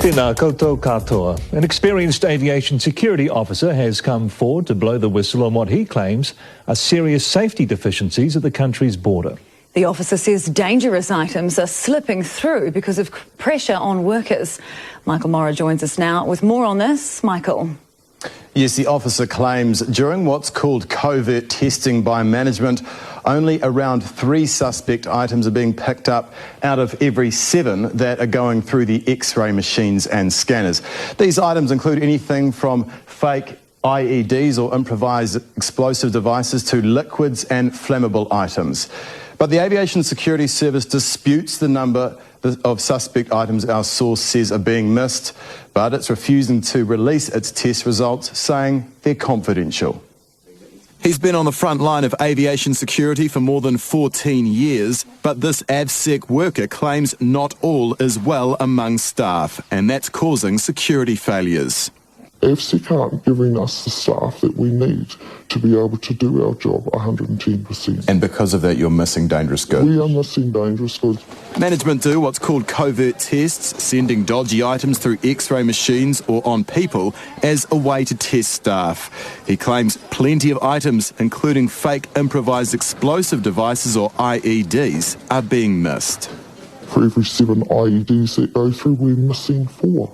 Tēnā koutou katoa. An experienced aviation security officer has come forward to blow the whistle on what he claims are serious safety deficiencies at the country's border. The officer says dangerous items are slipping through because of pressure on workers. Michael Morra joins us now with more on this. Michael. Yes, the officer claims during what's called covert testing by management, only around 3 suspect items are being picked up out of every 7 that are going through the X-ray machines and scanners. These items include anything from fake IEDs or improvised explosive devices to liquids and flammable items. But the Aviation Security Service disputes the number of suspect items our source says are being missed, but it's refusing to release its test results, saying they're confidential. He's been on the front line of aviation security for more than 14 years, but this AvSec worker claims not all is well among staff, and that's causing security failures. AvSec aren't giving us the staff that we need to be able to do our job 110%. And because of that, you're missing dangerous goods? We are missing dangerous goods. Management do what's called covert tests, sending dodgy items through X-ray machines or on people as a way to test staff. He claims plenty of items, including fake improvised explosive devices or IEDs, are being missed. For every 7 IEDs that go through, we're missing 4.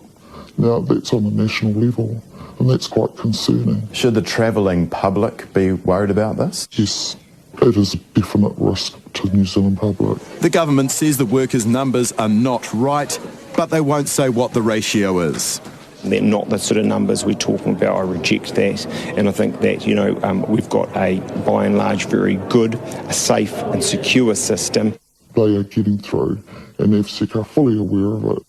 Now, that's on a national level, and that's quite concerning. Should the travelling public be worried about this? Yes, it is a definite risk to the New Zealand public. The government says the workers' numbers are not right, but they won't say what the ratio is. They're not the sort of numbers we're talking about. I reject that. And I think that, we've got a, by and large, very good, a safe and secure system. They are getting through, and AvSec are fully aware of it.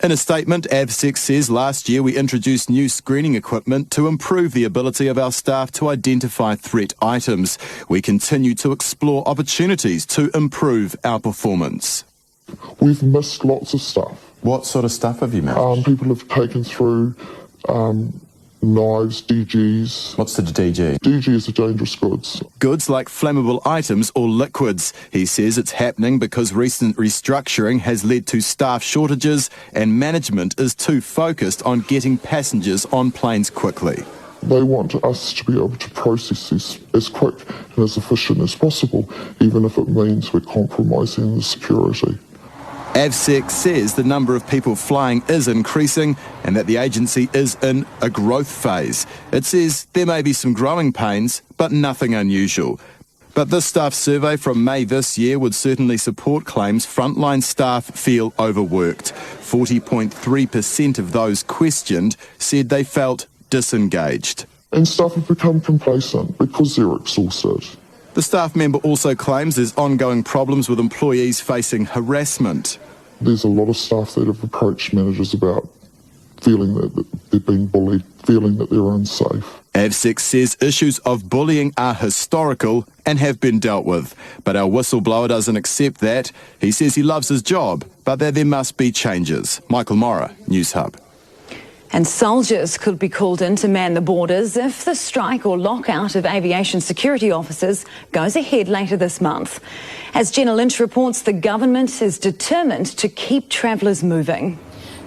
In a statement, AvSec says last year we introduced new screening equipment to improve the ability of our staff to identify threat items. We continue to explore opportunities to improve our performance. We've missed lots of stuff. What sort of stuff have you missed? People have taken through knives, DGs. What's the DG? DGs are dangerous goods. Goods like flammable items or liquids. He says it's happening because recent restructuring has led to staff shortages and management is too focused on getting passengers on planes quickly. They want us to be able to process this as quick and as efficient as possible, even if it means we're compromising the security. AvSec says the number of people flying is increasing and that the agency is in a growth phase. It says there may be some growing pains, but nothing unusual. But this staff survey from May this year would certainly support claims frontline staff feel overworked. 40.3% of those questioned said they felt disengaged. And staff have become complacent because they're exhausted. The staff member also claims there's ongoing problems with employees facing harassment. There's a lot of staff that have approached managers about feeling that they're being bullied, feeling that they're unsafe. AvSec says issues of bullying are historical and have been dealt with. But our whistleblower doesn't accept that. He says he loves his job, but that there must be changes. Michael Morra, Newshub. And soldiers could be called in to man the borders if the strike or lockout of aviation security officers goes ahead later this month. As Jenna Lynch reports, the government is determined to keep travellers moving.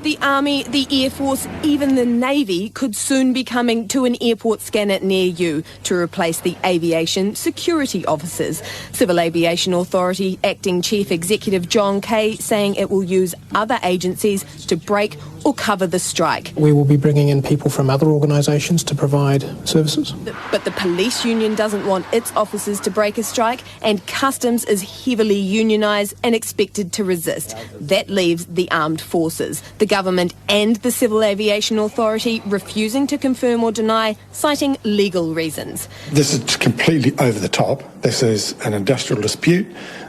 The Army, the Air Force, even the Navy could soon be coming to an airport scanner near you to replace the aviation security officers. Civil Aviation Authority Acting Chief Executive John Kay saying it will use other agencies to break or cover the strike. We will be bringing in people from other organisations to provide services. But the police union doesn't want its officers to break a strike, and Customs is heavily unionised and expected to resist. That leaves the armed forces. The government and the Civil Aviation Authority refusing to confirm or deny, citing legal reasons. This is completely over the top. This is an industrial dispute.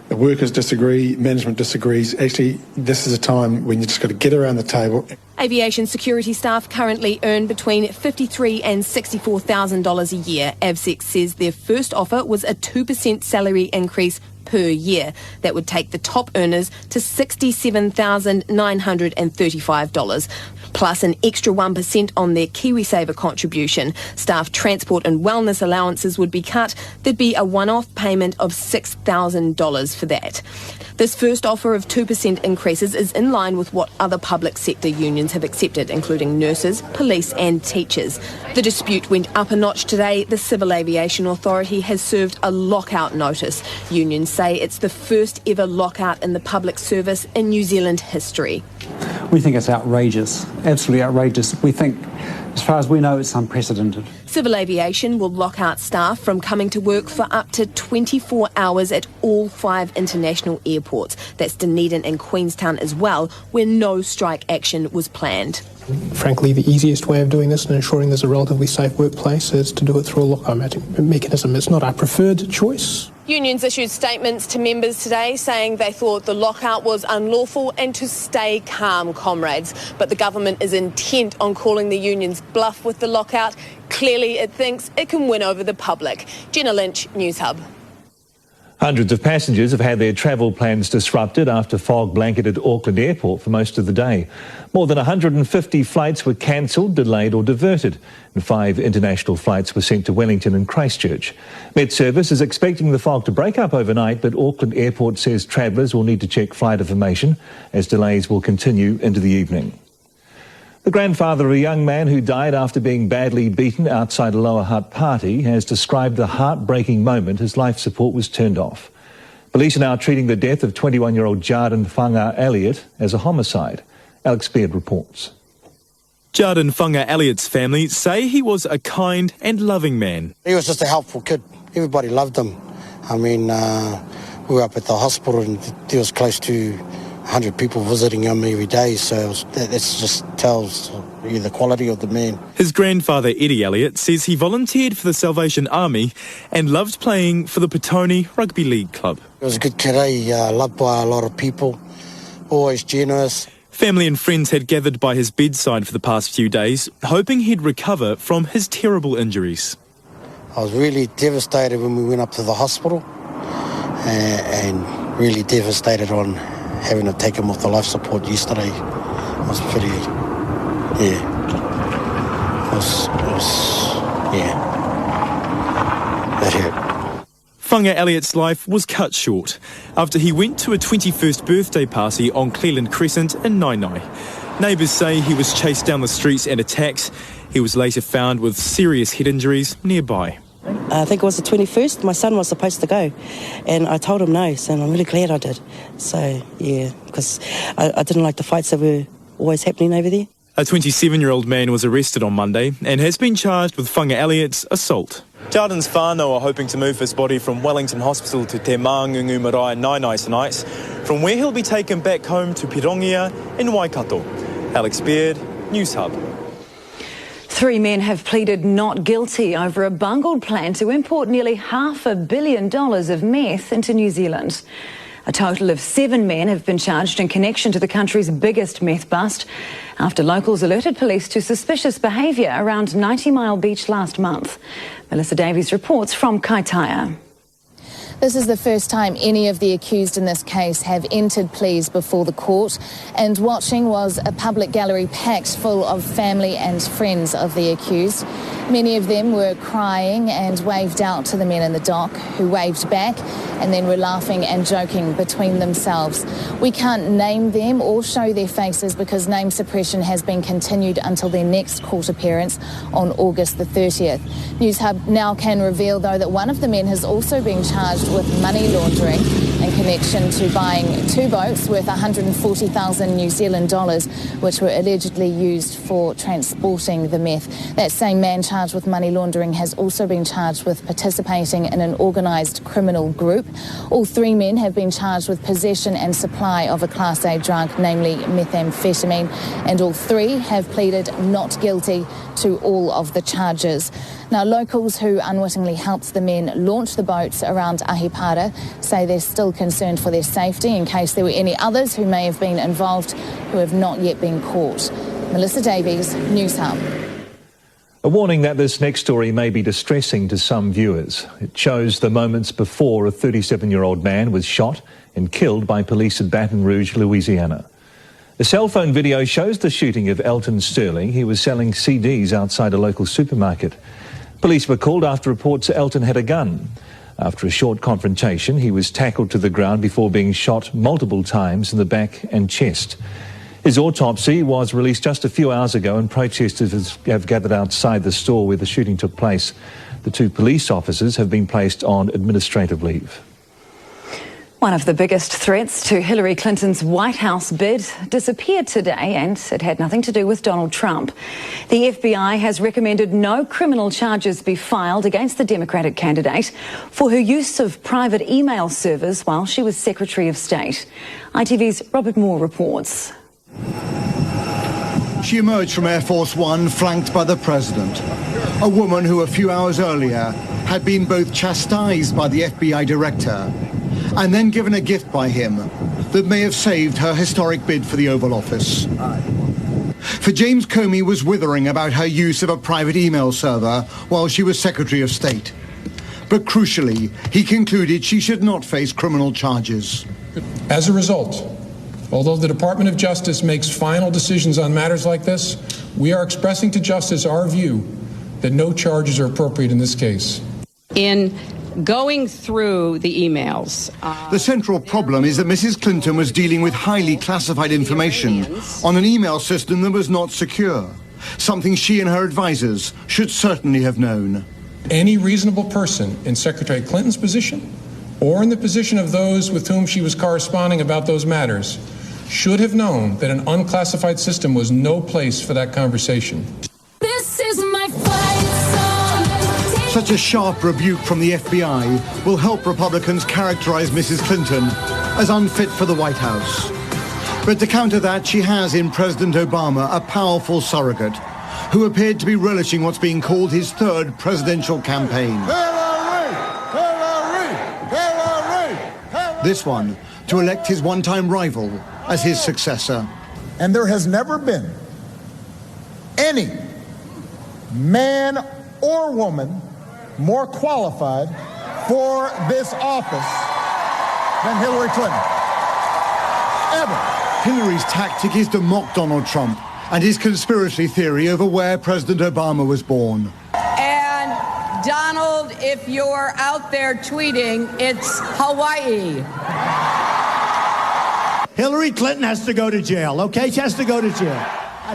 The workers disagree, management disagrees. Actually, this is a time when you just got to get around the table. Aviation security staff currently earn between $53,000 and $64,000 a year. AvSec says their first offer was a 2% salary increase per year. That would take the top earners to $67,935, plus an extra 1% on their KiwiSaver contribution. Staff transport and wellness allowances would be cut. There'd be a one-off payment of $6,000 for that. This first offer of 2% increases is in line with what other public sector unions unions have accepted, including nurses, police and teachers. The dispute went up a notch today. The Civil Aviation Authority has served a lockout notice. Unions say it's the first ever lockout in the public service in New Zealand history. We think it's outrageous, absolutely outrageous. We think, as far as we know, it's unprecedented. Civil Aviation will lock out staff from coming to work for up to 24 hours at all 5 international airports. That's Dunedin and Queenstown as well, where no strike action was planned. Frankly, the easiest way of doing this and ensuring there's a relatively safe workplace is to do it through a lockout mechanism. It's not our preferred choice. Unions issued statements to members today saying they thought the lockout was unlawful and to stay calm, comrades. But the government is intent on calling the unions bluff with the lockout. Clearly it thinks it can win over the public. Jenna Lynch, Newshub. Hundreds of passengers have had their travel plans disrupted after fog blanketed Auckland Airport for most of the day. More than 150 flights were cancelled, delayed or diverted, and 5 international flights were sent to Wellington and Christchurch. Met Service is expecting the fog to break up overnight, but Auckland Airport says travellers will need to check flight information as delays will continue into the evening. The grandfather of a young man who died after being badly beaten outside a Lower Hutt party has described the heartbreaking moment his life support was turned off. Police are now treating the death of 21-year-old Jardin Whanga Elliott as a homicide. Alex Beard reports. Jardin Whanga Elliott's family say he was a kind and loving man. He was just a helpful kid. Everybody loved him. I mean, we were up at the hospital and there was close to 100 people visiting him every day, so that just tells you the quality of the man. His grandfather, Eddie Elliott, says he volunteered for the Salvation Army and loved playing for the Petone Rugby League club. He was a good kid, loved by a lot of people, always generous. Family and friends had gathered by his bedside for the past few days, hoping he'd recover from his terrible injuries. I was really devastated when we went up to the hospital and really devastated on having to take him off the life support yesterday. It was pretty, that hurt. Whanga Elliott's life was cut short after he went to a 21st birthday party on Cleland Crescent in Nainai. Neighbours say he was chased down the streets and attacked. He was later found with serious head injuries nearby. I think it was the 21st. My son was supposed to go, and I told him no, so I'm really glad I did. So, yeah, because I didn't like the fights that were always happening over there. A 27-year-old man was arrested on Monday and has been charged with Whanga Elliott's assault. Jardin's whānau are hoping to move his body from Wellington Hospital to Te Māngungu Marae Nainai tonight, from where he'll be taken back home to Pirongia in Waikato. Alex Beard, Newshub. 3 men have pleaded not guilty over a bungled plan to import nearly $500 million of meth into New Zealand. A total of 7 men have been charged in connection to the country's biggest meth bust after locals alerted police to suspicious behaviour around 90 Mile Beach last month. Melissa Davies reports from Kaitaia. This is the first time any of the accused in this case have entered pleas before the court, and watching was a public gallery packed full of family and friends of the accused. Many of them were crying and waved out to the men in the dock, who waved back and then were laughing and joking between themselves. We can't name them or show their faces because name suppression has been continued until their next court appearance on August the 30th. Newshub now can reveal, though, that one of the men has also been charged with money laundering in connection to buying 2 boats worth 140,000 New Zealand dollars, which were allegedly used for transporting the meth. That same man charged with money laundering has also been charged with participating in an organised criminal group. All 3 men have been charged with possession and supply of a Class A drug, namely methamphetamine, and all 3 have pleaded not guilty to all of the charges. Now, locals who unwittingly helped the men launch the boats around Ahipara say they're still concerned for their safety in case there were any others who may have been involved who have not yet been caught. Melissa Davies, Newshub. A warning that this next story may be distressing to some viewers. It shows the moments before a 37-year-old man was shot and killed by police in Baton Rouge, Louisiana. A cell phone video shows the shooting of Elton Sterling. He was selling CDs outside a local supermarket. Police were called after reports Elton had a gun. After a short confrontation, he was tackled to the ground before being shot multiple times in the back and chest. His autopsy was released just a few hours ago, and protesters have gathered outside the store where the shooting took place. The 2 police officers have been placed on administrative leave. One of the biggest threats to Hillary Clinton's White House bid disappeared today, and it had nothing to do with Donald Trump. The FBI has recommended no criminal charges be filed against the Democratic candidate for her use of private email servers while she was Secretary of State. ITV's Robert Moore reports. She emerged from Air Force One flanked by the president, a woman who a few hours earlier had been both chastised by the FBI director and then given a gift by him that may have saved her historic bid for the Oval Office. For James Comey was withering about her use of a private email server while she was Secretary of State. But crucially, he concluded she should not face criminal charges. As a result, although the Department of Justice makes final decisions on matters like this, we are expressing to Justice our view that no charges are appropriate in this case. In going through the emails, the central problem is that Mrs. Clinton was dealing with highly classified information on an email system that was not secure, something she and her advisors should certainly have known. Any reasonable person in Secretary Clinton's position or in the position of those with whom she was corresponding about those matters should have known that an unclassified system was no place for that conversation. This is my fight song. Such a sharp rebuke from the FBI will help Republicans characterize Mrs. Clinton as unfit for the White House. But to counter that, she has in President Obama a powerful surrogate who appeared to be relishing what's being called his 3rd presidential campaign. This one to elect his one-time rival as his successor. And there has never been any man or woman more qualified for this office than Hillary Clinton. Ever. Hillary's tactic is to mock Donald Trump and his conspiracy theory over where President Obama was born. and Donald, if you're out there tweeting, it's Hawaii. Hillary Clinton has to go to jail, okay? She has to go to jail.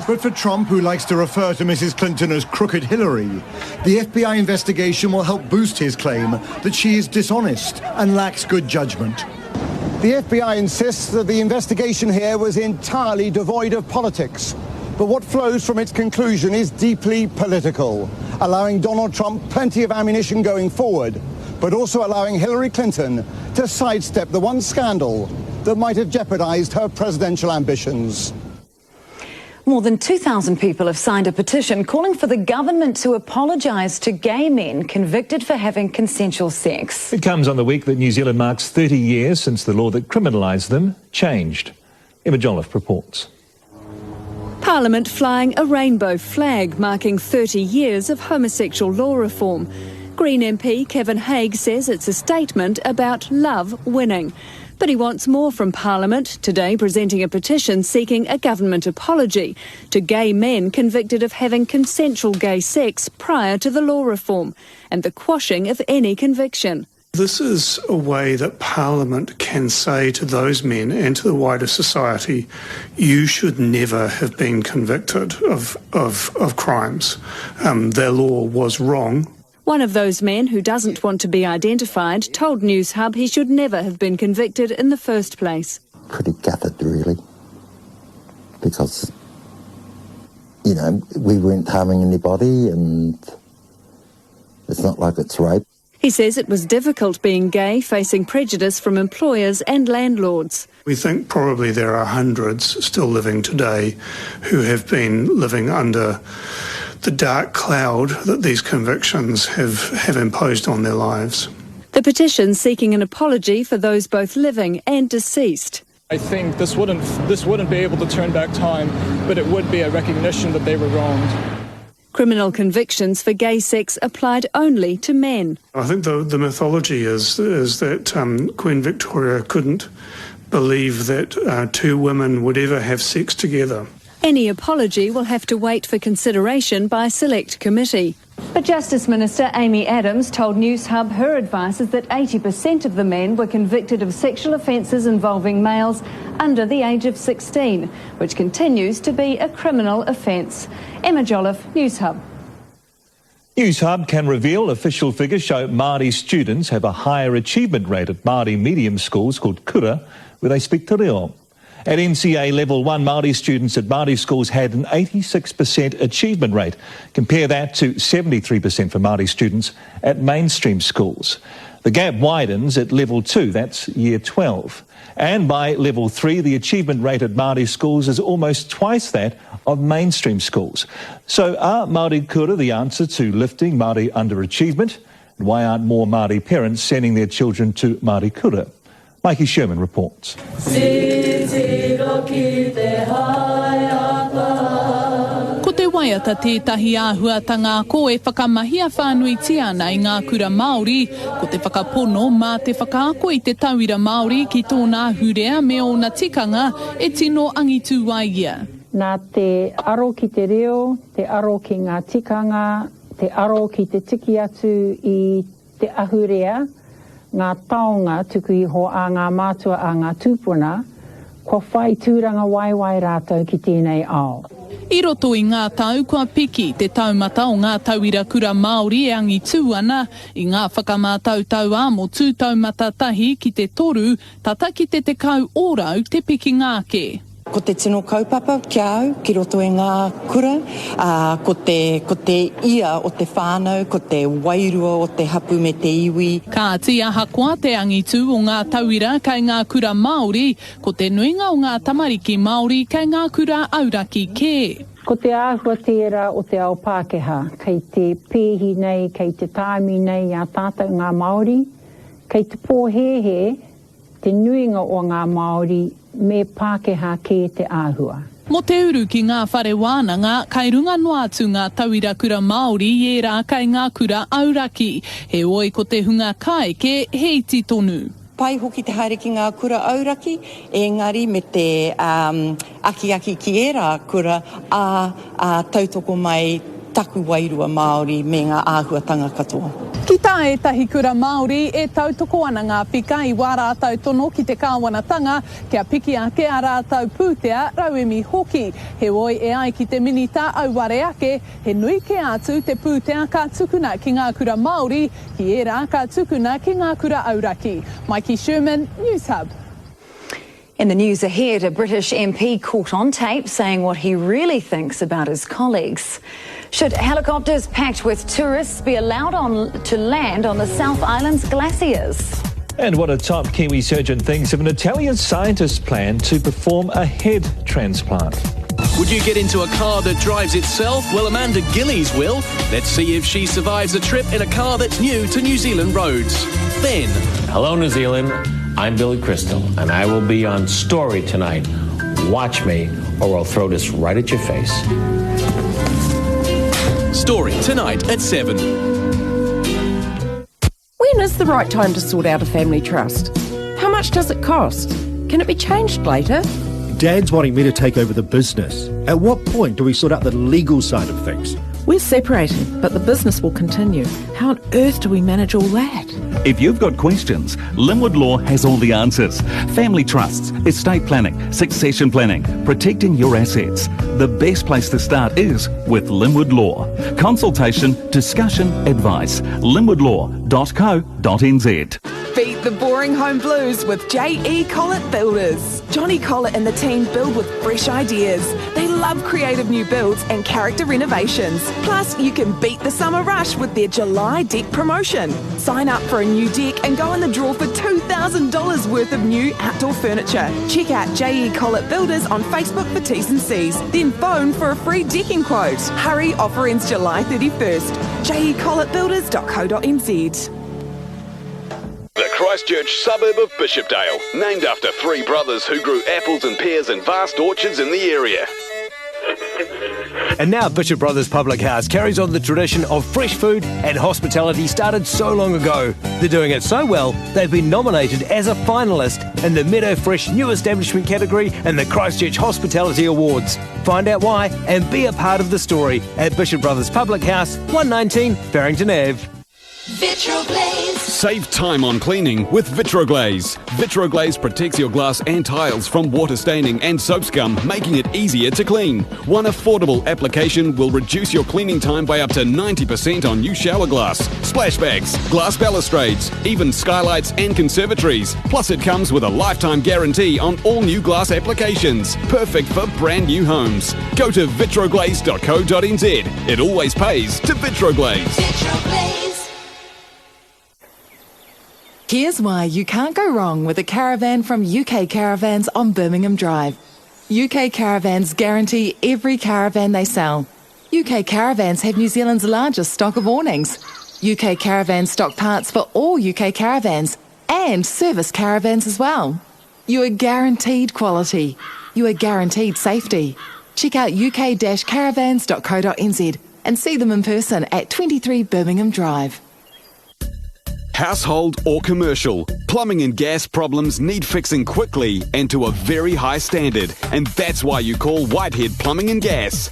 But for Trump, who likes to refer to Mrs. Clinton as Crooked Hillary, the FBI investigation will help boost his claim that she is dishonest and lacks good judgment. The FBI insists that the investigation here was entirely devoid of politics. But what flows from its conclusion is deeply political, allowing Donald Trump plenty of ammunition going forward, but also allowing Hillary Clinton to sidestep the one scandal that might have jeopardized her presidential ambitions. More than 2,000 people have signed a petition calling for the government to apologise to gay men convicted for having consensual sex. It comes on the week that New Zealand marks 30 years since the law that criminalised them changed. Emma Jolliffe reports. Parliament flying a rainbow flag marking 30 years of homosexual law reform. Green MP Kevin Haigh says it's a statement about love winning. But he wants more from Parliament, today presenting a petition seeking a government apology to gay men convicted of having consensual gay sex prior to the law reform and the quashing of any conviction. This is a way that Parliament can say to those men and to the wider society, you should never have been convicted of crimes. Their law was wrong. One of those men who doesn't want to be identified told Newshub he should never have been convicted in the first place. Pretty gutted, really, because, you know, we weren't harming anybody and it's not like it's rape. He says it was difficult being gay, facing prejudice from employers and landlords. We think probably there are hundreds still living today who have been living under the dark cloud that these convictions have imposed on their lives. The petition seeking an apology for those both living and deceased. I think this wouldn't be able to turn back time, but it would be a recognition that they were wronged. Criminal convictions for gay sex applied only to men. I think the mythology is that Queen Victoria couldn't believe that two women would ever have sex together. Any apology will have to wait for consideration by a select committee. But Justice Minister Amy Adams told Newshub her advice is that 80% of the men were convicted of sexual offences involving males under the age of 16, which continues to be a criminal offence. Emma Jolliffe, Newshub. Newshub can reveal official figures show Māori students have a higher achievement rate at Māori medium schools called kura, where they speak te reo. At NCA Level 1, Māori students at Māori schools had an 86% achievement rate. Compare that to 73% for Māori students at mainstream schools. The gap widens at Level 2, that's Year 12. And by Level 3, the achievement rate at Māori schools is almost twice that of mainstream schools. So are Māori kura the answer to lifting Māori underachievement? And why aren't more Māori parents sending their children to Māori kura? Mikey Sherman reports. Ko te waiata tētahi āhuatanga ko e whakamahia whānuitia ana i ngā kura Māori, ko te whakapono mā te whakaako i te tauira Māori ki tōna hurea me o na tikanga e tino angitu waia. Nā te aro ki te reo, te aro ki ngā tikanga, te aro ki te tiki atu i te ahurea, ngā taonga tuku iho a ngā mātua a ngā tūpuna, kua whai tūranga waiwai rātou ki tēnei ao. I roto i ngā tau kua piki te taumata o ngā tauira kura Māori e angitu ana i ngā whakamātau tau amo tū taumata tahi ki te toru, tata ki te kau ōrau te piki ngāke. Ko te tino kaupapa kia au, ki roto e ngā kura, ko te ia o te whānau, ko te wairua o te hapu me te iwi. Ka tia hakoa te angitu o ngā tauira kai ngā kura Māori, ko te nuinga o ngā tamariki Māori kai ngā kura auraki kē. Ko te āhua tērā o te ao Pākehā, kei te pēhi nei, kei te tāmi nei a tātou ngā Māori, kei te pōhehe, te nuinga o ngā Māori, me Pākehā kē te āhua. Mo te uru ki ngā whare wānanga, kai runga noa atu ngā tauira kura Māori e rā kai ngā kura auraki. He oi ko te hunga kaeke he iti tonu. Pai hoki te haere ki ngā kura auraki, engari me te aki ki era kura a tautoko mai taku wairua Māori me ngā āhuatanga katoa. Ki tā e tahi kura Māori e tautoko ana ngā pika i wā rātau tono ki te kāwanatanga, kia piki ake a rātau pūtea rauemi hoki. He oi e ai ki te minita au ware ake, he nui ke atu te pūtea ka tukuna ki ngā kura Māori, ki e rā ka tukuna ki ngā kura auraki. Mikey Sherman, Newshub. In the news ahead, a British MP caught on tape saying what he really thinks about his colleagues. Should helicopters packed with tourists be allowed to land on the South Island's glaciers? And what a top Kiwi surgeon thinks of an Italian scientist's plan to perform a head transplant. Would you get into a car that drives itself? Well, Amanda Gillies will. Let's see if she survives a trip in a car that's new to New Zealand roads. Then, hello, New Zealand. I'm Billy Crystal, and I will be on Story tonight. Watch me, or I'll throw this right at your face. Story tonight at 7. When is the right time to sort out a family trust? How much does it cost? Can it be changed later? Dad's wanting me to take over the business. At what point do we sort out the legal side of things? We're separating, but the business will continue. How on earth do we manage all that? If you've got questions, Linwood Law has all the answers. Family trusts, estate planning, succession planning, protecting your assets. The best place to start is with Linwood Law. Consultation, discussion, advice. linwoodlaw.co.nz. Beat the boring home blues with J.E. Collett Builders. Johnny Collett and the team build with fresh ideas. They love creative new builds and character renovations. Plus, you can beat the summer rush with their July deck promotion. Sign up for a new deck and go in the draw for $2,000 worth of new outdoor furniture. Check out J.E. Collett Builders on Facebook for T's and C's. Then phone for a free decking quote. Hurry, offer ends July 31st. jecollettbuilders.co.nz. The Christchurch suburb of Bishopdale, named after three brothers who grew apples and pears in vast orchards in the area. And now Bishop Brothers Public House carries on the tradition of fresh food and hospitality started so long ago. They're doing it so well, they've been nominated as a finalist in the Meadow Fresh New Establishment category in the Christchurch Hospitality Awards. Find out why and be a part of the story at Bishop Brothers Public House, 119 Farrington Ave. Vitroglaze. Save time on cleaning with Vitroglaze. Vitroglaze protects your glass and tiles from water staining and soap scum, making it easier to clean. One affordable application will reduce your cleaning time by up to 90% on new shower glass, splashbacks, glass balustrades, even skylights and conservatories. Plus it comes with a lifetime guarantee on all new glass applications. Perfect for brand new homes. Go to vitroglaze.co.nz. It always pays to Vitroglaze. Vitroglaze. Here's why you can't go wrong with a caravan from UK Caravans on Birmingham Drive. UK Caravans guarantee every caravan they sell. UK Caravans have New Zealand's largest stock of awnings. UK Caravans stock parts for all UK caravans and service caravans as well. You are guaranteed quality. You are guaranteed safety. Check out uk-caravans.co.nz and see them in person at 23 Birmingham Drive. Household or commercial, plumbing and gas problems need fixing quickly and to a very high standard, and that's why you call Whitehead Plumbing and Gas.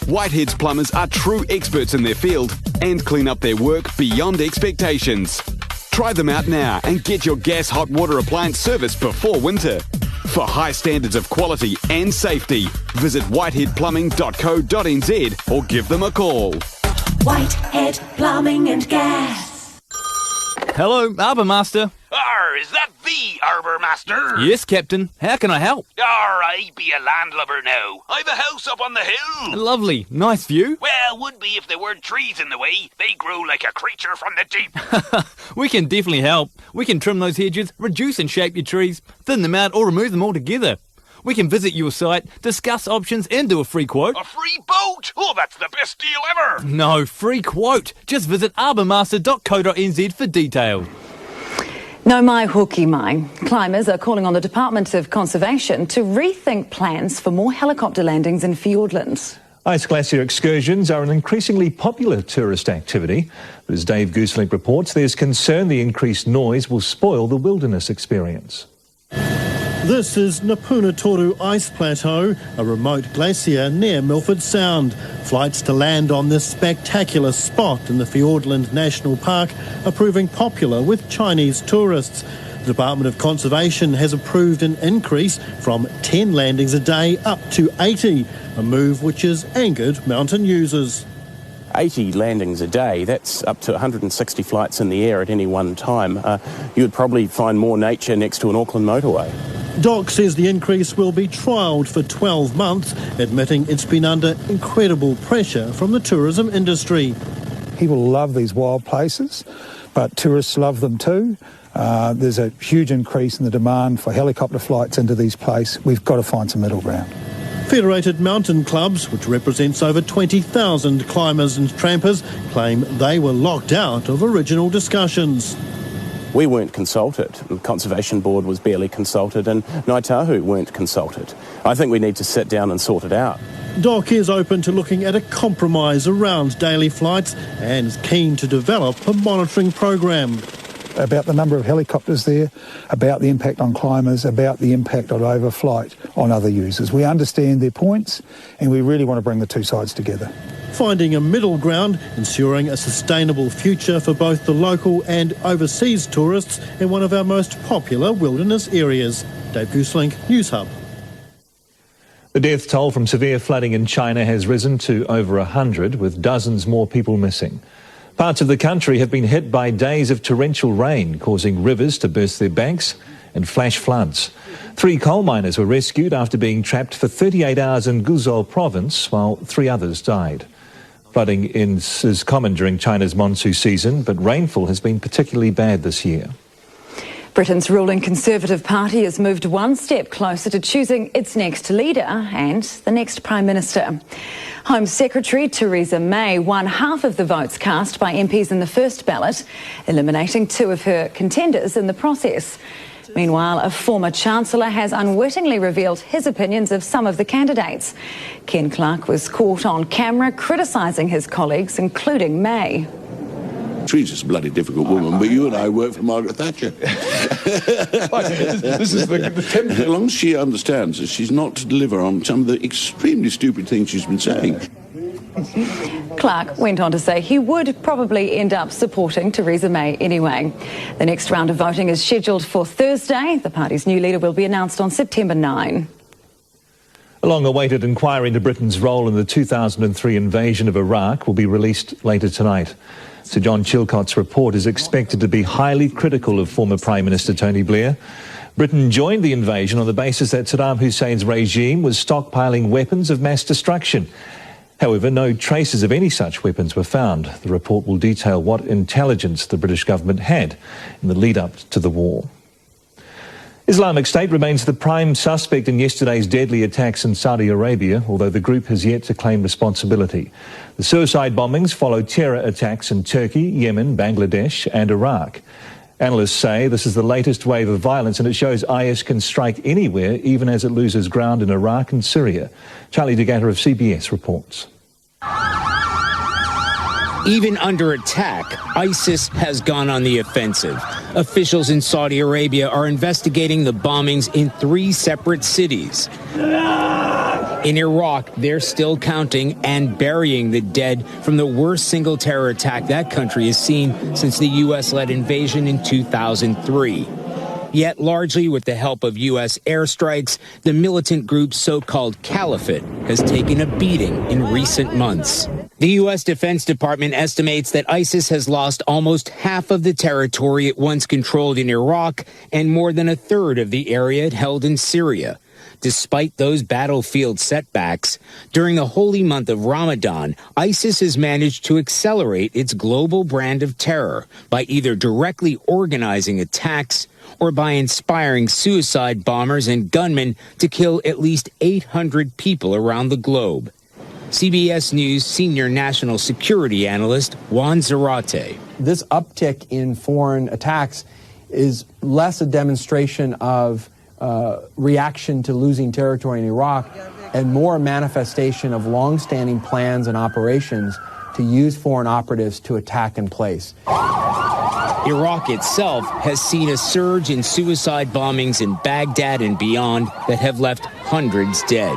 Whitehead's plumbers are true experts in their field and clean up their work beyond expectations. Try them out now and get your gas hot water appliance service before winter. For high standards of quality and safety, visit whiteheadplumbing.co.nz or give them a call. Whitehead Plumbing and Gas. Hello, Harbour Master. Is that the Harbour Master? Yes, Captain. How can I help? I be a landlubber now. I've a house up on the hill. Lovely. Nice view. Well, would be if there weren't trees in the way. They grow like a creature from the deep. We can definitely help. We can trim those hedges, reduce and shape your trees, thin them out or remove them altogether. We can visit your site, discuss options and do a free quote. A free boat? Oh, that's the best deal ever. No, free quote. Just visit arbourmaster.co.nz for details. No mai hoki mai. Climbers are calling on the Department of Conservation to rethink plans for more helicopter landings in Fiordland. Ice glacier excursions are an increasingly popular tourist activity, but as Dave Gooselink reports, there's concern the increased noise will spoil the wilderness experience. This is Napunatoru Ice Plateau, a remote glacier near Milford Sound. Flights to land on this spectacular spot in the Fiordland National Park are proving popular with Chinese tourists. The Department of Conservation has approved an increase from 10 landings a day up to 80, a move which has angered mountain users. 80 landings a day, that's up to 160 flights in the air at any one time. You would probably find more nature next to an Auckland motorway. Doc says the increase will be trialled for 12 months, admitting it's been under incredible pressure from the tourism industry. People love these wild places, but tourists love them too. There's a huge increase in the demand for helicopter flights into these places. We've got to find some middle ground. Federated Mountain Clubs, which represents over 20,000 climbers and trampers, claim they were locked out of original discussions. We weren't consulted. The Conservation Board was barely consulted and Ngāi Tahu weren't consulted. I think we need to sit down and sort it out. DOC is open to looking at a compromise around daily flights and is keen to develop a monitoring program. About the number of helicopters there, about the impact on climbers, about the impact on overflight on other users. We understand their points and we really want to bring the two sides together. Finding a middle ground, ensuring a sustainable future for both the local and overseas tourists in one of our most popular wilderness areas. Dave Gooselink, Newshub. The death toll from severe flooding in China has risen to over 100, with dozens more people missing. Parts of the country have been hit by days of torrential rain, causing rivers to burst their banks and flash floods. 3 coal miners were rescued after being trapped for 38 hours in Guizhou province, while 3 others died. Flooding is common during China's monsoon season, but rainfall has been particularly bad this year. Britain's ruling Conservative Party has moved one step closer to choosing its next leader and the next Prime Minister. Home Secretary Theresa May won half of the votes cast by MPs in the first ballot, eliminating 2 of her contenders in the process. Meanwhile, a former Chancellor has unwittingly revealed his opinions of some of the candidates. Ken Clark was caught on camera criticising his colleagues, including May. Teresa's a bloody difficult woman, but you and I work for Margaret Thatcher. This is the as long as she understands that she's not to deliver on some of the extremely stupid things she's been saying. Clark went on to say he would probably end up supporting Theresa May anyway. The next round of voting is scheduled for Thursday. The party's new leader will be announced on September 9. A long-awaited inquiry into Britain's role in the 2003 invasion of Iraq will be released later tonight. Sir John Chilcott's report is expected to be highly critical of former Prime Minister Tony Blair. Britain joined the invasion on the basis that Saddam Hussein's regime was stockpiling weapons of mass destruction. However, no traces of any such weapons were found. The report will detail what intelligence the British government had in the lead-up to the war. Islamic State remains the prime suspect in yesterday's deadly attacks in Saudi Arabia, although the group has yet to claim responsibility. The suicide bombings follow terror attacks in Turkey, Yemen, Bangladesh and Iraq. Analysts say this is the latest wave of violence and it shows IS can strike anywhere, even as it loses ground in Iraq and Syria. Charlie DeGatter of CBS reports. Even under attack, ISIS has gone on the offensive. Officials in Saudi Arabia are investigating the bombings in 3 separate cities. In Iraq, they're still counting and burying the dead from the worst single terror attack that country has seen since the U.S.-led invasion in 2003. Yet, largely with the help of U.S. airstrikes, the militant group's so-called caliphate has taken a beating in recent months. The U.S. Defense Department estimates that ISIS has lost almost half of the territory it once controlled in Iraq and more than a third of the area it held in Syria. Despite those battlefield setbacks, during the holy month of Ramadan, ISIS has managed to accelerate its global brand of terror by either directly organizing attacks or by inspiring suicide bombers and gunmen to kill at least 800 people around the globe. CBS News senior national security analyst Juan Zarate. This uptick in foreign attacks is less a demonstration of reaction to losing territory in Iraq and more a manifestation of long-standing plans and operations to use foreign operatives to attack in place. Iraq itself has seen a surge in suicide bombings in Baghdad and beyond that have left hundreds dead.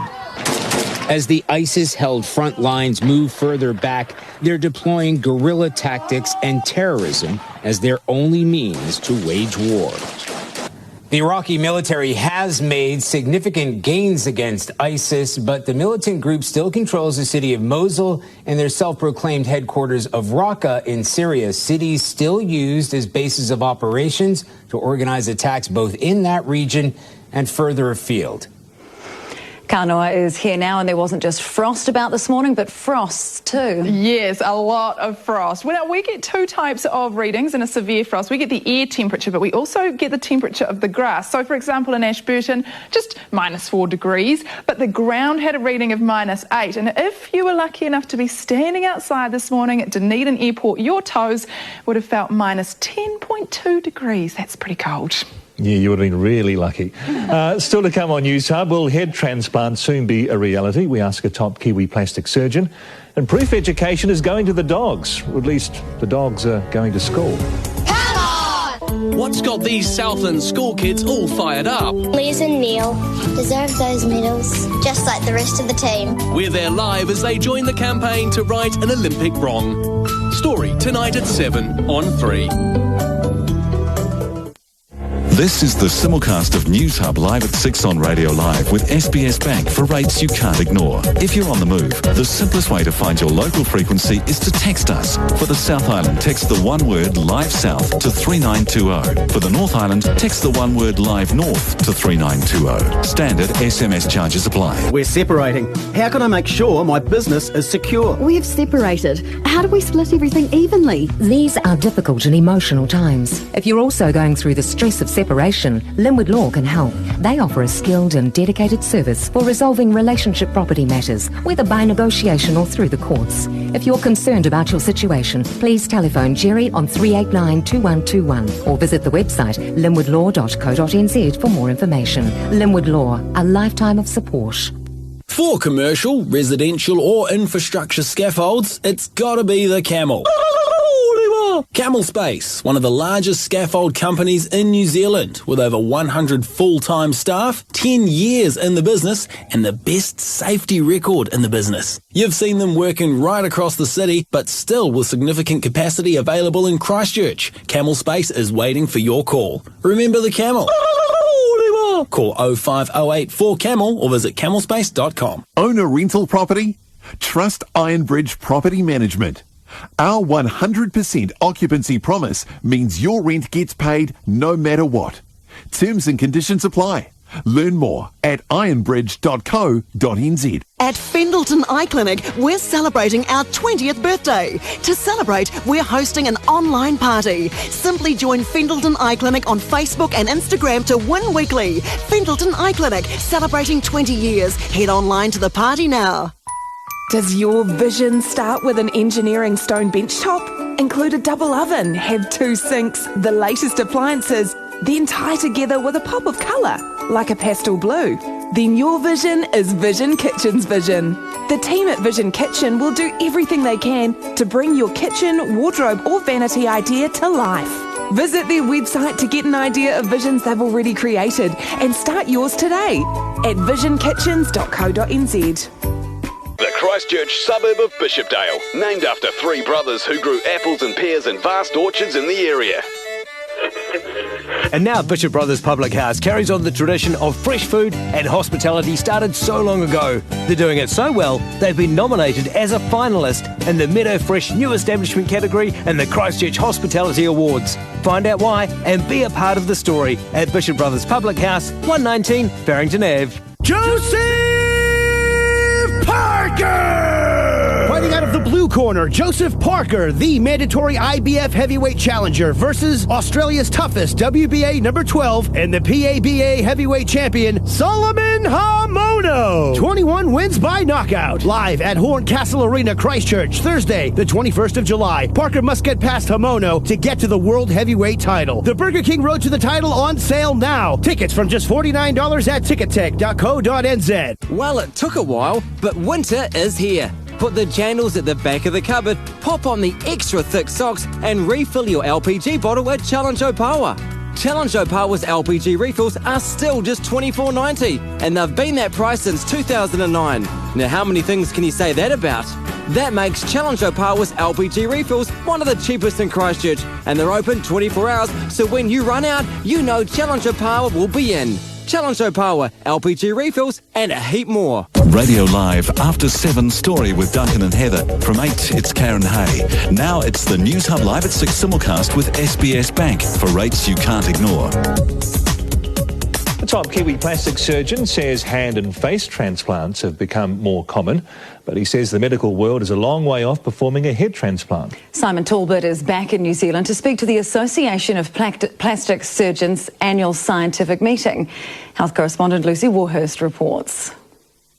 As the ISIS-held front lines move further back, they're deploying guerrilla tactics and terrorism as their only means to wage war. The Iraqi military has made significant gains against ISIS, but the militant group still controls the city of Mosul and their self-proclaimed headquarters of Raqqa in Syria, cities still used as bases of operations to organize attacks both in that region and further afield. Kanoa is here now, and there wasn't just frost about this morning, but frosts too. Yes, a lot of frost. Well, we get 2 types of readings in a severe frost. We get the air temperature, but we also get the temperature of the grass. So, for example, in Ashburton, just -4 degrees, but the ground had a reading of -8. And if you were lucky enough to be standing outside this morning at Dunedin Airport, your toes would have felt -10.2 degrees. That's pretty cold. Yeah, you would have been really lucky. Still to come on Newshub, will head transplant soon be a reality? We ask a top Kiwi plastic surgeon. And proof education is going to the dogs, or at least the dogs are going to school. What's got these Southland school kids all fired up? Liz and Neil deserve those medals, just like the rest of the team. We're there live as they join the campaign to right an Olympic wrong. Story tonight at 7 on 3. This is the simulcast of Newshub live at 6 on Radio Live with SBS Bank for rates you can't ignore. If you're on the move, the simplest way to find your local frequency is to text us. For the South Island, text the one word Live South to 3920. For the North Island, text the one word Live North to 3920. Standard SMS charges apply. We're separating. How can I make sure my business is secure? We've separated. How do we split everything evenly? These are difficult and emotional times. If you're also going through the stress of separation, separation, Linwood Law can help. They offer a skilled and dedicated service for resolving relationship property matters, whether by negotiation or through the courts. If you're concerned about your situation, please telephone Jerry on 389 2121 or visit the website linwoodlaw.co.nz for more information. Linwood Law, a lifetime of support. For commercial, residential or infrastructure scaffolds, it's gotta be the Camel. Camel Space, one of the largest scaffold companies in New Zealand, with over 100 full-time staff, 10 years in the business, and the best safety record in the business. You've seen them working right across the city, but still with significant capacity available in Christchurch. Camel Space is waiting for your call. Remember the Camel. Call 0508 4CAMEL or visit camelspace.com. Own a rental property? Trust Ironbridge Property Management. Our 100% occupancy promise means your rent gets paid no matter what. Terms and conditions apply. Learn more at ironbridge.co.nz. At Fendleton Eye Clinic, we're celebrating our 20th birthday. To celebrate, we're hosting an online party. Simply join Fendleton Eye Clinic on Facebook and Instagram to win weekly. Fendleton Eye Clinic, celebrating 20 years. Head online to the party now. Does your vision start with an engineering stone benchtop? Include a double oven, have 2 sinks, the latest appliances, then tie together with a pop of colour, like a pastel blue. Then your vision is Vision Kitchen's vision. The team at Vision Kitchen will do everything they can to bring your kitchen, wardrobe or vanity idea to life. Visit their website to get an idea of visions they've already created and start yours today at visionkitchens.co.nz. The Christchurch suburb of Bishopdale, named after 3 brothers who grew apples and pears in vast orchards in the area. And now Bishop Brothers Public House carries on the tradition of fresh food and hospitality started so long ago. They're doing it so well, they've been nominated as a finalist in the Meadow Fresh New Establishment category in the Christchurch Hospitality Awards. Find out why and be a part of the story at Bishop Brothers Public House, 119 Farrington Ave. Joseph Parker! Fighting out of the blue corner, Joseph Parker, the mandatory IBF heavyweight challenger, versus Australia's toughest WBA number 12 and the PABA heavyweight champion, Solomon Hamono. 21 wins by knockout. Live at Horncastle Arena, Christchurch, Thursday, the 21st of July. Parker must get past Hamono to get to the world heavyweight title. The Burger King Road to the title on sale now. Tickets from just $49 at tickettech.co.nz. Well, it took a while, but winter is here. Put the jandals at the back of the cupboard, pop on the extra thick socks, and refill your LPG bottle at Challenge Opawa. Challenge Opawa's LPG refills are still just $24.90, and they've been that price since 2009. Now, how many things can you say that about? That makes Challenge Opawa's LPG refills one of the cheapest in Christchurch, and they're open 24 hours, so when you run out, you know Challenge Opawa will be in. Challenge Opawa, LPG refills, and a heap more. Radio Live After 7 story with Duncan and Heather. From 8, it's Karen Hay. Now it's the News Hub Live at 6 simulcast with SBS Bank for rates you can't ignore. The top Kiwi plastic surgeon says hand and face transplants have become more common, but he says the medical world is a long way off performing a head transplant. Simon Talbot is back in New Zealand to speak to the Association of Plastic Surgeons annual scientific meeting. Health correspondent Lucy Warhurst reports.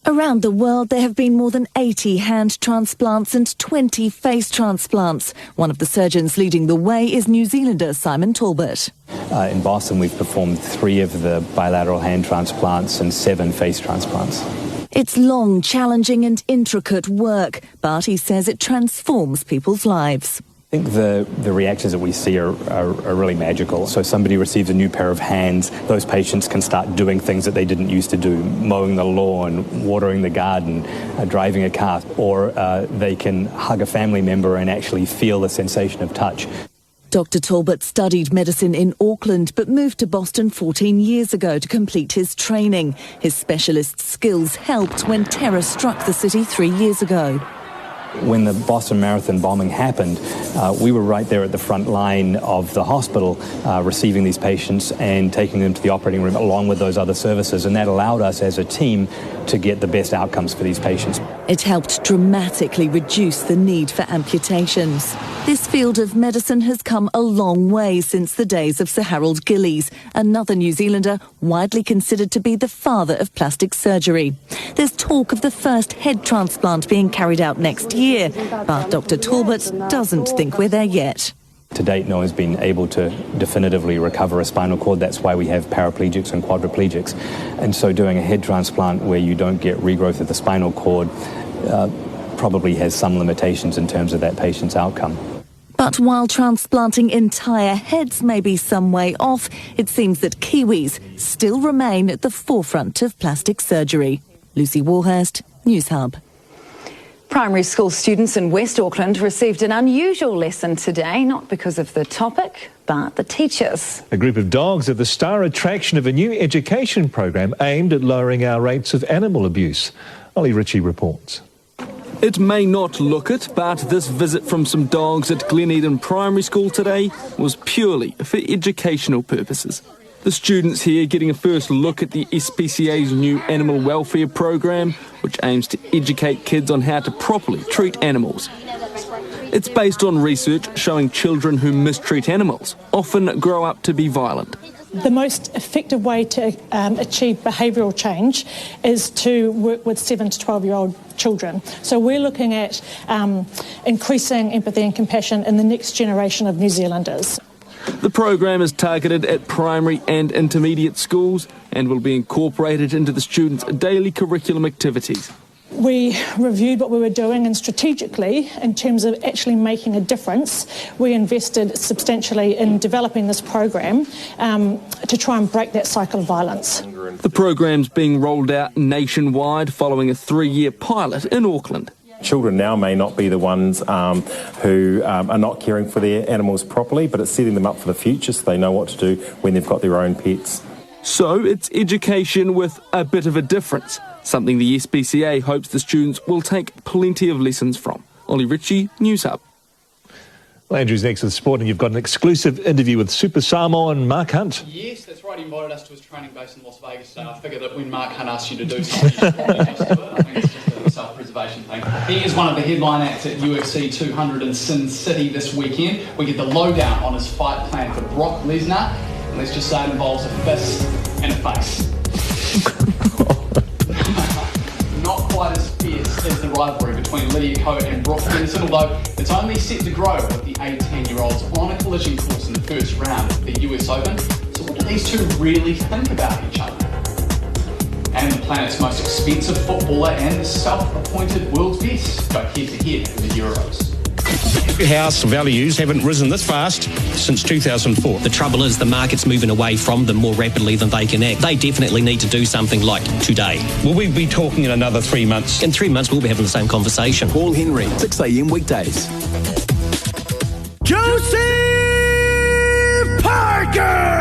Around the world, there have been more than 80 hand transplants and 20 face transplants. One of the surgeons leading the way is New Zealander Simon Talbot. In Boston, we've performed 3 of the bilateral hand transplants and 7 face transplants. It's long, challenging and intricate work, but he says it transforms people's lives. I think the reactions that we see are really magical. So somebody receives a new pair of hands, those patients can start doing things that they didn't used to do, mowing the lawn, watering the garden, driving a car, or they can hug a family member and actually feel the sensation of touch. Dr. Talbot studied medicine in Auckland but moved to Boston 14 years ago to complete his training. His specialist skills helped when terror struck the city 3 years ago. When the Boston Marathon bombing happened, we were right there at the front line of the hospital receiving these patients and taking them to the operating room along with those other services, and that allowed us as a team to get the best outcomes for these patients. It helped dramatically reduce the need for amputations. This field of medicine has come a long way since the days of Sir Harold Gillies, another New Zealander widely considered to be the father of plastic surgery. There's talk of the first head transplant being carried out next year, but Dr. Talbot doesn't think we're there yet. To date, no one's been able to definitively recover a spinal cord. That's why we have paraplegics and quadriplegics. And so doing a head transplant where you don't get regrowth of the spinal cord probably has some limitations in terms of that patient's outcome. But while transplanting entire heads may be some way off, it seems that Kiwis still remain at the forefront of plastic surgery. Lucy Warhurst, News Hub. Primary school students in West Auckland received an unusual lesson today, not because of the topic, but the teachers. A group of dogs are the star attraction of a new education program aimed at lowering our rates of animal abuse. Ollie Ritchie reports. It may not look it, but this visit from some dogs at Glen Eden Primary School today was purely for educational purposes. The students here getting a first look at the SPCA's new animal welfare program, which aims to educate kids on how to properly treat animals. It's based on research showing children who mistreat animals often grow up to be violent. The most effective way to achieve behavioural change is to work with 7 to 12-year-old children. So we're looking at increasing empathy and compassion in the next generation of New Zealanders. The program is targeted at primary and intermediate schools and will be incorporated into the students' daily curriculum activities. We reviewed what we were doing, and strategically, in terms of actually making a difference, we invested substantially in developing this program to try and break that cycle of violence. The program's being rolled out nationwide following a 3-year pilot in Auckland. Children now may not be the ones who are not caring for their animals properly, but it's setting them up for the future so they know what to do when they've got their own pets. So it's education with a bit of a difference, something the SPCA hopes the students will take plenty of lessons from. Ollie Ritchie, News Hub. Well, Andrew's next with sport, and you've got an exclusive interview with Super Samoan Mark Hunt. Yes, that's right. He invited us to his training base in Las Vegas, so I figured that when Mark Hunt asks you to do something, you should probably just do it. I think it's just a self-preservation thing. He is one of the headline acts at UFC 200 in Sin City this weekend. We get the lowdown on his fight plan for Brock Lesnar, and let's just say it involves a fist and a face. Not quite as fierce as the rivalry between Lydia Ko and Brock Lesnar, although it's only set to grow with the 18-year-olds on a collision course in the first round of the US Open. So what do these two really think about each other? And the planet's most expensive footballer and the self-appointed world's best go head-to-head in the Euros. House values haven't risen this fast since 2004. The trouble is the market's moving away from them more rapidly than they can act. They definitely need to do something like today. Will we be talking in another 3 months? In 3 months, we'll be having the same conversation. Paul Henry, 6 a.m. weekdays. Joseph Parker!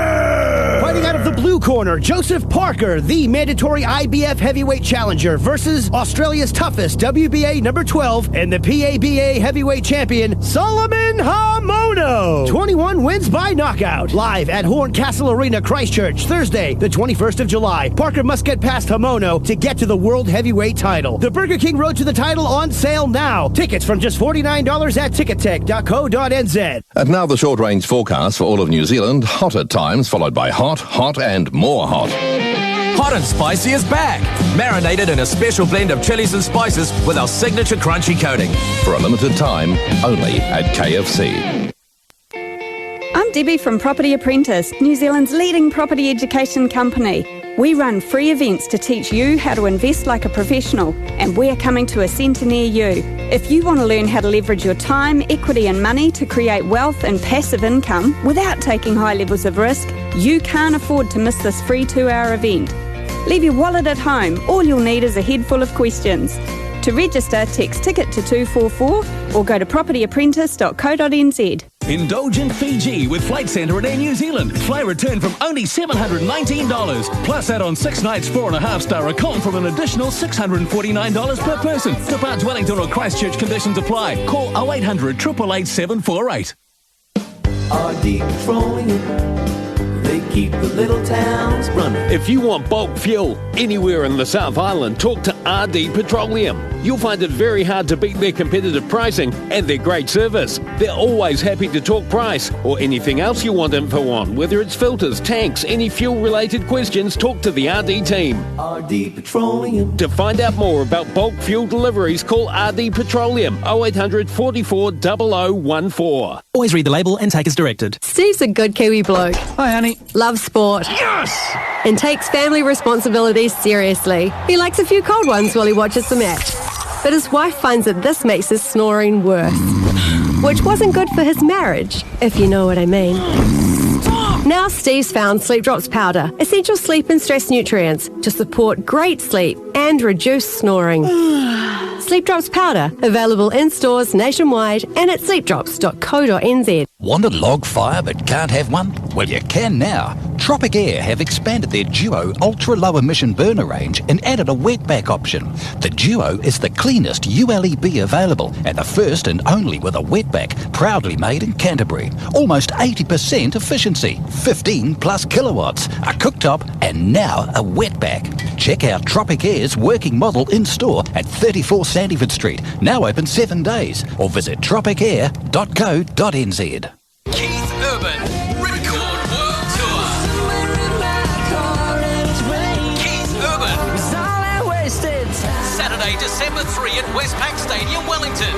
Fighting out of the blue corner, Joseph Parker, the mandatory IBF heavyweight challenger, versus Australia's toughest WBA number 12 and the PABA heavyweight champion, Solomon Hamono. 21 wins by knockout. Live at Horncastle Arena, Christchurch, Thursday, the 21st of July. Parker must get past Hamono to get to the world heavyweight title. The Burger King Road to the title on sale now. Tickets from just $49 at tickettech.co.nz. And now the short-range forecast for all of New Zealand. Hot at times, followed by hot, hot and more hot. Hot and Spicy is back. Marinated in a special blend of chilies and spices with our signature crunchy coating. For a limited time, only at KFC. I'm Debbie from Property Apprentice, New Zealand's leading property education company. We run free events to teach you how to invest like a professional, and we're coming to a centre near you. If you want to learn how to leverage your time, equity and money to create wealth and passive income without taking high levels of risk, you can't afford to miss this free 2-hour event. Leave your wallet at home. All you'll need is a head full of questions. To register, text TICKET to 244 or go to propertyapprentice.co.nz. Indulge in Fiji with Flight Centre at Air New Zealand. Fly return from only $719. Plus add on 6 nights 4.5-star accom from an additional $649 per person. Departs Wellington or Christchurch, conditions apply. Call 0800 888 748. RD Petroleum. They keep the little towns running. If you want bulk fuel anywhere in the South Island, talk to RD Petroleum. You'll find it very hard to beat their competitive pricing and their great service. They're always happy to talk price or anything else you want info on, whether it's filters, tanks, any fuel-related questions, talk to the RD team. RD Petroleum. To find out more about bulk fuel deliveries, call RD Petroleum 0800 44 0014. Always read the label and take as directed. Steve's a good Kiwi bloke. Hi, honey. Loves sport. Yes! And takes family responsibilities seriously. He likes a few cold ones while he watches the match. But his wife finds that this makes his snoring worse. Which wasn't good for his marriage, if you know what I mean. Now Steve's found Sleep Drops Powder, essential sleep and stress nutrients to support great sleep and reduce snoring. Sleep Drops Powder, available in stores nationwide and at sleepdrops.co.nz. Want a log fire but can't have one? Well, you can now. Tropic Air have expanded their Duo ultra-low emission burner range and added a wetback option. The Duo is the cleanest ULEB available and the first and only with a wetback, proudly made in Canterbury. Almost 80% efficiency, 15 plus kilowatts, a cooktop and now a wetback. Check out Tropic Air's working model in store at 34 Sandyford Street, now open 7 days, or visit tropicair.co.nz. Keith Urban, Record World Tour. Keith Urban. Saturday, December 3 at Westpac Stadium, Wellington.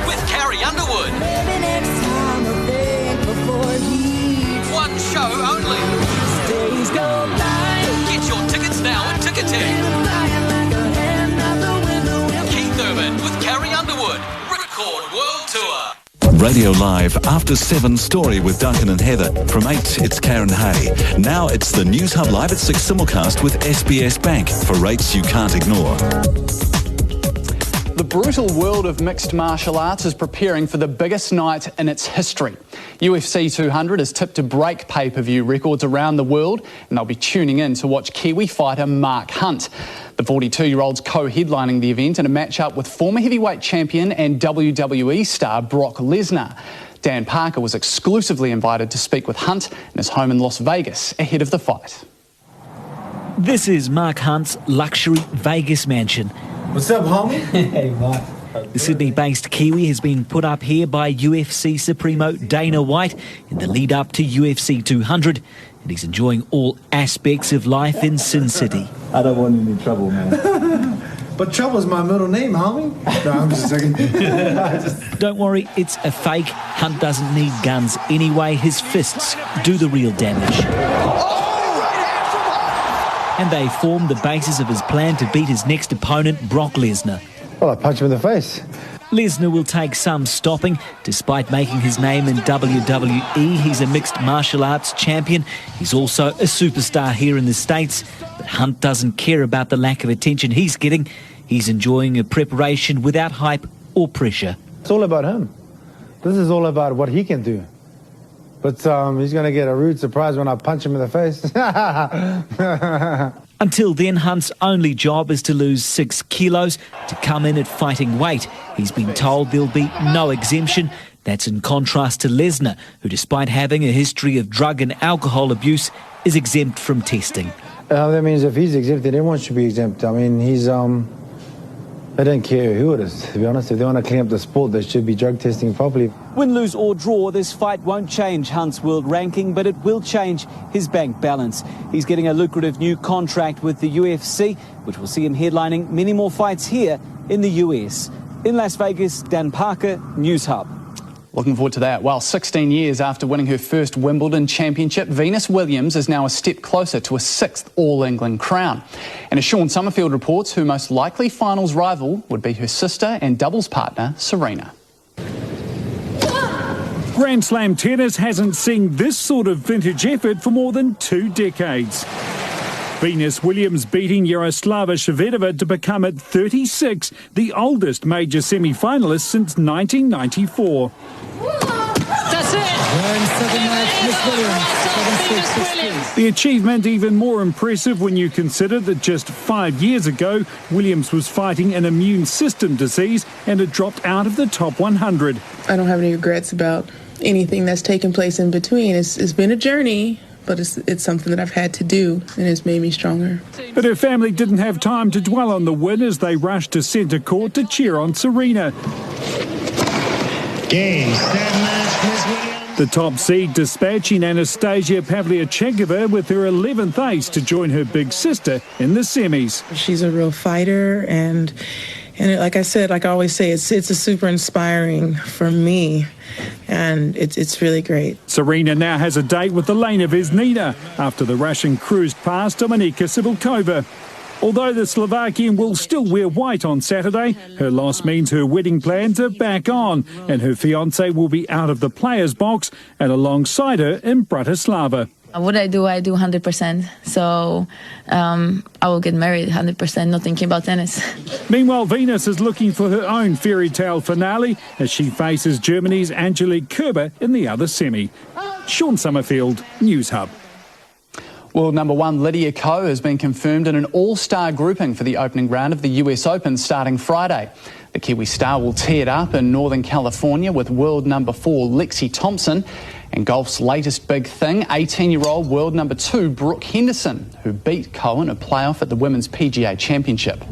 With Carrie Underwood. One show only. Get your tickets now at Ticketek. Keith Urban with Carrie Underwood, Record World Tour. Radio Live After 7 story with Duncan and Heather. From 8, it's Karen Hay. Now it's the News Hub Live at 6 simulcast with SBS Bank for rates you can't ignore. The brutal world of mixed martial arts is preparing for the biggest night in its history. UFC 200 is tipped to break pay-per-view records around the world, and they'll be tuning in to watch Kiwi fighter Mark Hunt. The 42-year-old's co-headlining the event in a match-up with former heavyweight champion and WWE star Brock Lesnar. Dan Parker was exclusively invited to speak with Hunt in his home in Las Vegas ahead of the fight. This is Mark Hunt's luxury Vegas mansion. What's up, homie? Hey, Mark. The Sydney-based Kiwi has been put up here by UFC Supremo Dana White in the lead-up to UFC 200, and he's enjoying all aspects of life in Sin City. I don't want any trouble, man. But trouble's my middle name, homie. No, I'm just joking. Don't worry, it's a fake. Hunt doesn't need guns anyway. His fists do the real damage. And they form the basis of his plan to beat his next opponent, Brock Lesnar. Well, I punched him in the face. Lesnar will take some stopping. Despite making his name in WWE, he's a mixed martial arts champion. He's also a superstar here in the States. But Hunt doesn't care about the lack of attention he's getting. He's enjoying a preparation without hype or pressure. It's all about him. This is all about what he can do. But he's going to get a rude surprise when I punch him in the face. Until then, Hunt's only job is to lose 6 kilos to come in at fighting weight. He's been told there'll be no exemption. That's in contrast to Lesnar, who, despite having a history of drug and alcohol abuse, is exempt from testing. That means if he's exempted, everyone should be exempt. I mean, he's... They don't care who it is, to be honest. If they want to clean up the sport, they should be drug testing properly. Win, lose or draw, this fight won't change Hunt's world ranking, but it will change his bank balance. He's getting a lucrative new contract with the UFC, which will see him headlining many more fights here in the US. In Las Vegas, Dan Parker, News Hub. Looking forward to that. Well, 16 years after winning her first Wimbledon championship, Venus Williams is now a step closer to a 6th All-England crown. And as Sean Summerfield reports, her most likely finals rival would be her sister and doubles partner, Serena. Grand Slam tennis hasn't seen this sort of vintage effort for more than 2 decades. Venus Williams beating Yaroslava Shvedova to become at 36 the oldest major semi-finalist since 1994. That's it! The achievement even more impressive when you consider that just 5 years ago, Williams was fighting an immune system disease and had dropped out of the top 100. I don't have any regrets about anything that's taken place in between. It's been a journey, but it's something that I've had to do, and it's made me stronger. But her family didn't have time to dwell on the win as they rushed to centre court to cheer on Serena. Game, set, match, Miss Williams. The top seed dispatching Anastasia Pavlyucheva with her 11th ace to join her big sister in the semis. She's a real fighter, and like I said, like I always say, it's a super inspiring for me, and it's really great. Serena now has a date with Elena Vesnina after the Russian cruised past Dominika Sibylkova. Although the Slovakian will still wear white on Saturday, her loss means her wedding plans are back on and her fiancé will be out of the players' box and alongside her in Bratislava. What I do 100%. So I will get married 100%, not thinking about tennis. Meanwhile, Venus is looking for her own fairy tale finale as she faces Germany's Angelique Kerber in the other semi. Sean Summerfield, News Hub. World number one Lydia Ko has been confirmed in an all-star grouping for the opening round of the US Open starting Friday. The Kiwi star will tee it up in Northern California with world number 4 Lexi Thompson and golf's latest big thing, 18-year-old world number 2 Brooke Henderson, who beat Ko in a playoff at the Women's PGA Championship.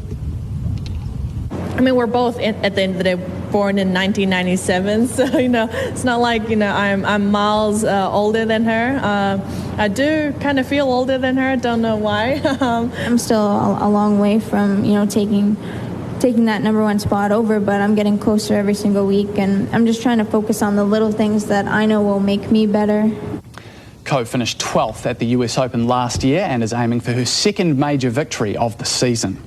I mean, we're both, at the end of the day, born in 1997, so, it's not like, I'm miles older than her. I do kind of feel older than her, don't know why. I'm still a long way from, taking that number one spot over, but I'm getting closer every single week, and I'm just trying to focus on the little things that I know will make me better. Ko finished 12th at the US Open last year and is aiming for her second major victory of the season.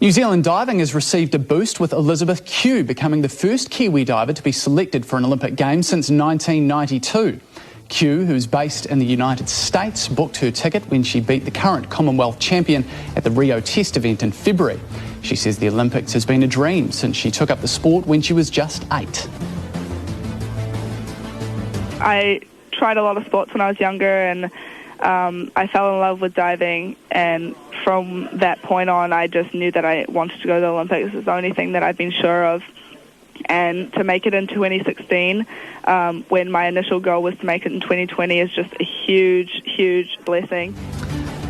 New Zealand diving has received a boost with Elizabeth Q becoming the first Kiwi diver to be selected for an Olympic Games since 1992. Q, who's based in the United States, booked her ticket when she beat the current Commonwealth champion at the Rio Test event in February. She says the Olympics has been a dream since she took up the sport when she was just 8. I tried a lot of sports when I was younger, and I fell in love with diving, and from that point on I just knew that I wanted to go to the Olympics. It's the only thing that I've been sure of. And to make it in 2016, when my initial goal was to make it in 2020, is just a huge, huge blessing.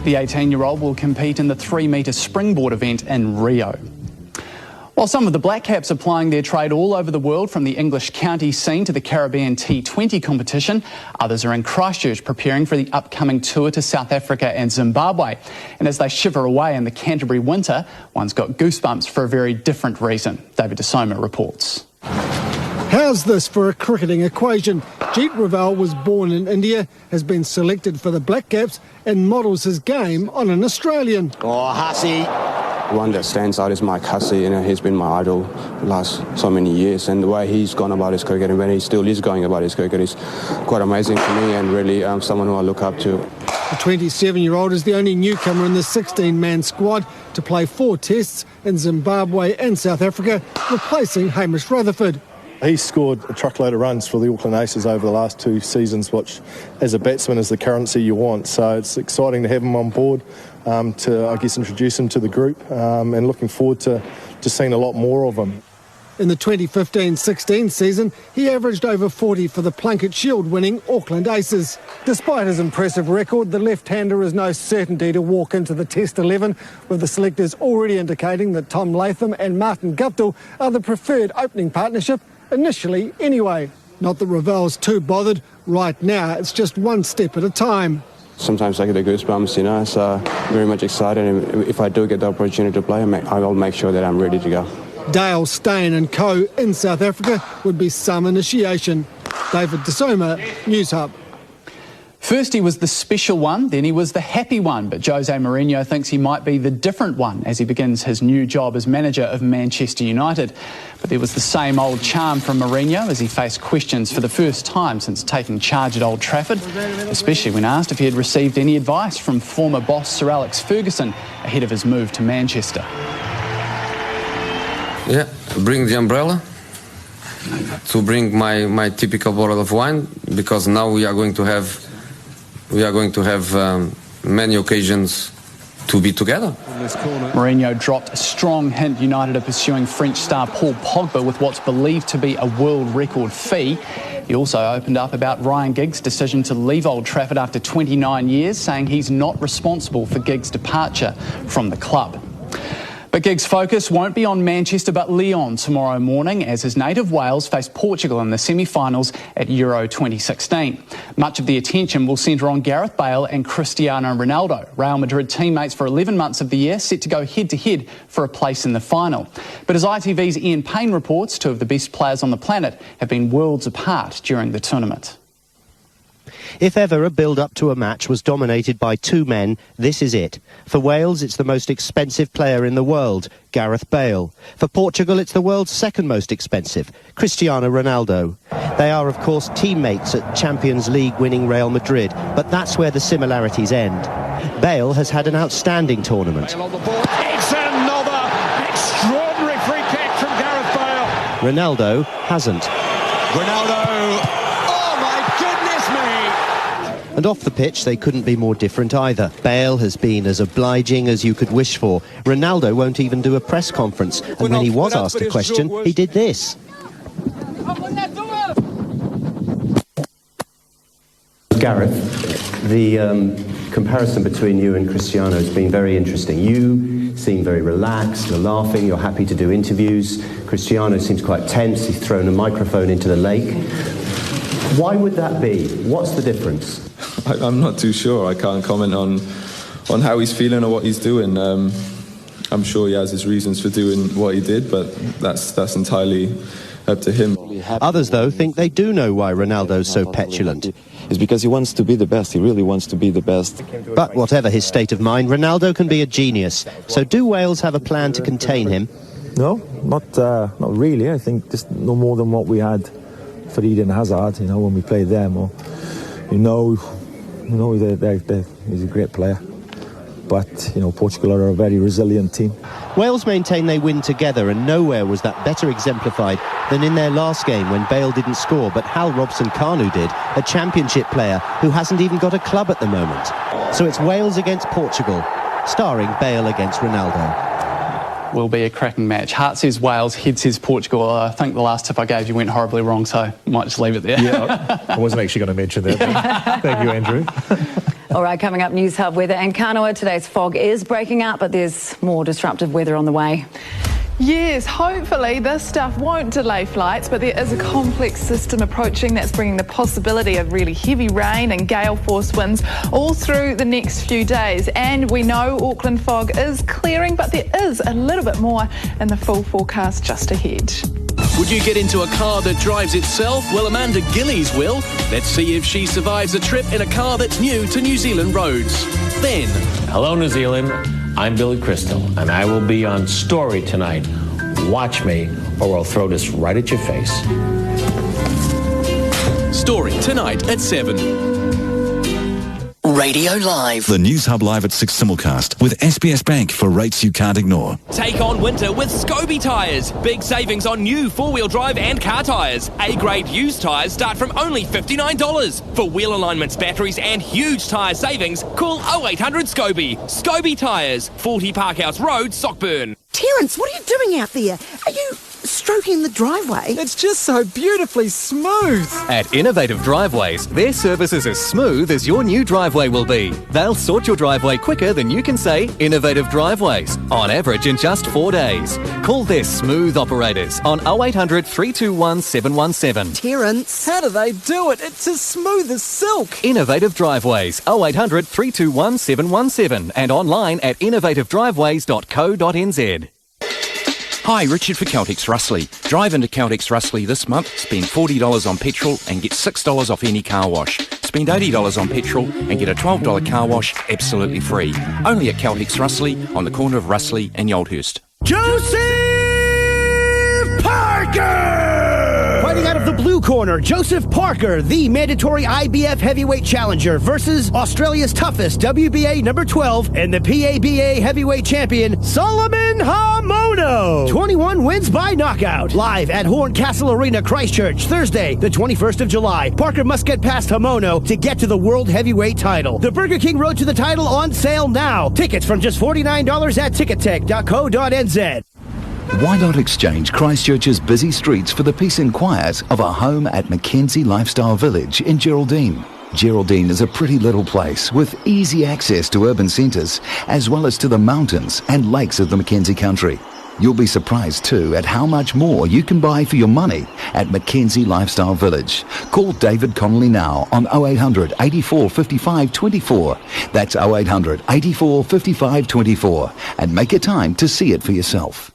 The 18-year-old will compete in the 3-metre springboard event in Rio. While some of the Black Caps are plying their trade all over the world, from the English county scene to the Caribbean T20 competition, others are in Christchurch preparing for the upcoming tour to South Africa and Zimbabwe. And as they shiver away in the Canterbury winter, one's got goosebumps for a very different reason. David DeSoma reports. How's this for a cricketing equation? Jeet Raval was born in India, has been selected for the Black Caps and models his game on an Australian. Oh, Hussey! The one that stands out is Mike Hussey. He's been my idol the last so many years, and the way he's gone about his cricket and when he still is going about his cricket is quite amazing for me, and really someone who I look up to. The 27-year-old is the only newcomer in the 16-man squad to play 4 tests in Zimbabwe and South Africa, replacing Hamish Rutherford. He's scored a truckload of runs for the Auckland Aces over the last 2 seasons, which as a batsman is the currency you want. So it's exciting to have him on board, to, I guess, introduce him to the group, and looking forward to seeing a lot more of him. In the 2015-16 season, he averaged over 40 for the Plunket Shield winning Auckland Aces. Despite his impressive record, the left-hander is no certainty to walk into the Test 11, with the selectors already indicating that Tom Latham and Martin Guptill are the preferred opening partnership, initially anyway. Not that Ravel's too bothered. Right now, it's just one step at a time. Sometimes I get the goosebumps, so very much excited. And if I do get the opportunity to play, I will make sure that I'm ready to go. Dale, Steyn and Co in South Africa would be some initiation. David DeSoma, News Hub. First he was the special one, then he was the happy one, but Jose Mourinho thinks he might be the different one as he begins his new job as manager of Manchester United. But there was the same old charm from Mourinho as he faced questions for the first time since taking charge at Old Trafford, especially when asked if he had received any advice from former boss Sir Alex Ferguson ahead of his move to Manchester. Yeah, bring the umbrella. To bring my typical bottle of wine, because now we are going to have many occasions to be together. Mourinho dropped a strong hint United are pursuing French star Paul Pogba with what's believed to be a world record fee. He also opened up about Ryan Giggs' decision to leave Old Trafford after 29 years, saying he's not responsible for Giggs' departure from the club. But Giggs' focus won't be on Manchester but Lyon tomorrow morning as his native Wales face Portugal in the semi-finals at Euro 2016. Much of the attention will centre on Gareth Bale and Cristiano Ronaldo, Real Madrid teammates for 11 months of the year, set to go head-to-head for a place in the final. But as ITV's Ian Payne reports, two of the best players on the planet have been worlds apart during the tournament. If ever a build-up to a match was dominated by two men, this is it. For Wales, it's the most expensive player in the world, Gareth Bale. For Portugal, it's the world's second most expensive, Cristiano Ronaldo. They are, of course, teammates at Champions League winning Real Madrid, but that's where the similarities end. Bale has had an outstanding tournament. It's another extraordinary free kick from Gareth Bale. Ronaldo hasn't. Ronaldo! And off the pitch, they couldn't be more different either. Bale has been as obliging as you could wish for. Ronaldo won't even do a press conference. And when he was asked a question, he did this. Gareth, the comparison between you and Cristiano has been very interesting. You seem very relaxed, you're laughing, you're happy to do interviews. Cristiano seems quite tense, he's thrown a microphone into the lake. Why would that be? What's the difference? I'm not too sure. I can't comment on how he's feeling or what he's doing. I'm sure he has his reasons for doing what he did, but that's entirely up to him. Others, though, think they do know why Ronaldo's so petulant. It's because he wants to be the best. He really wants to be the best. But whatever his state of mind, Ronaldo can be a genius. So do Wales have a plan to contain him? No, not really. I think just no more than what we had for Eden Hazard, when we played them. Or, he's a great player. But, Portugal are a very resilient team. Wales maintain they win together, and nowhere was that better exemplified than in their last game when Bale didn't score, but Hal Robson-Kanu did, a championship player who hasn't even got a club at the moment. So it's Wales against Portugal, starring Bale against Ronaldo. Will be a cracking match. Heart says Wales, head says Portugal. I think the last tip I gave you went horribly wrong, so I might just leave it there. Yeah, I wasn't actually going to mention that. Thank you, Andrew. All right, coming up, News Hub weather and Kanoa. Today's fog is breaking up, but there's more disruptive weather on the way. Yes, hopefully this stuff won't delay flights, but there is a complex system approaching that's bringing the possibility of really heavy rain and gale force winds all through the next few days. And we know Auckland fog is clearing, but there is a little bit more in the full forecast just ahead. Would you get into a car that drives itself? Well, Amanda Gillies will. Let's see if she survives a trip in a car that's new to New Zealand roads. Then, hello, New Zealand. I'm Billy Crystal, and I will be on Story tonight. Watch me, or I'll throw this right at your face. Story tonight at 7. Radio Live. The News Hub Live at 6 simulcast with SBS Bank for rates you can't ignore. Take on winter with Scobie tyres. Big savings on new four-wheel drive and car tyres. A-grade used tyres start from only $59. For wheel alignments, batteries and huge tyre savings, call 0800 Scobie. Scobie tyres, 40 Parkhouse Road, Sockburn. Terence, what are you doing out there? Are you stroking the driveway? It's just so beautifully smooth. At Innovative Driveways, their service is as smooth as your new driveway will be. They'll sort your driveway quicker than you can say Innovative Driveways, on average in just 4 days. Call their smooth operators on 0800 321 717. Terence, how do they do it? It's as smooth as silk. Innovative Driveways, 0800 321 717 and online at innovative-driveways.co.nz. Hi, Richard for Caltex Russley. Drive into Caltex Russley this month, spend $40 on petrol and get $6 off any car wash. Spend $80 on petrol and get a $12 car wash absolutely free. Only at Caltex Russley on the corner of Russley and Yoldhurst. Joseph Parker! Fighting out of the blue corner, Joseph Parker, the mandatory IBF heavyweight challenger, versus Australia's toughest WBA number 12 and the PABA heavyweight champion, Solomon Hamono. 21 wins by knockout. Live at Horncastle Arena, Christchurch, Thursday, the 21st of July. Parker must get past Hamono to get to the world heavyweight title. The Burger King Road to the Title on sale now. Tickets from just $49 at tickettech.co.nz. Why not exchange Christchurch's busy streets for the peace and quiet of a home at Mackenzie Lifestyle Village in Geraldine? Geraldine is a pretty little place with easy access to urban centres as well as to the mountains and lakes of the Mackenzie country. You'll be surprised too at how much more you can buy for your money at Mackenzie Lifestyle Village. Call David Connolly now on 0800 84 55 24. That's 0800 84 55 24 and make a time to see it for yourself.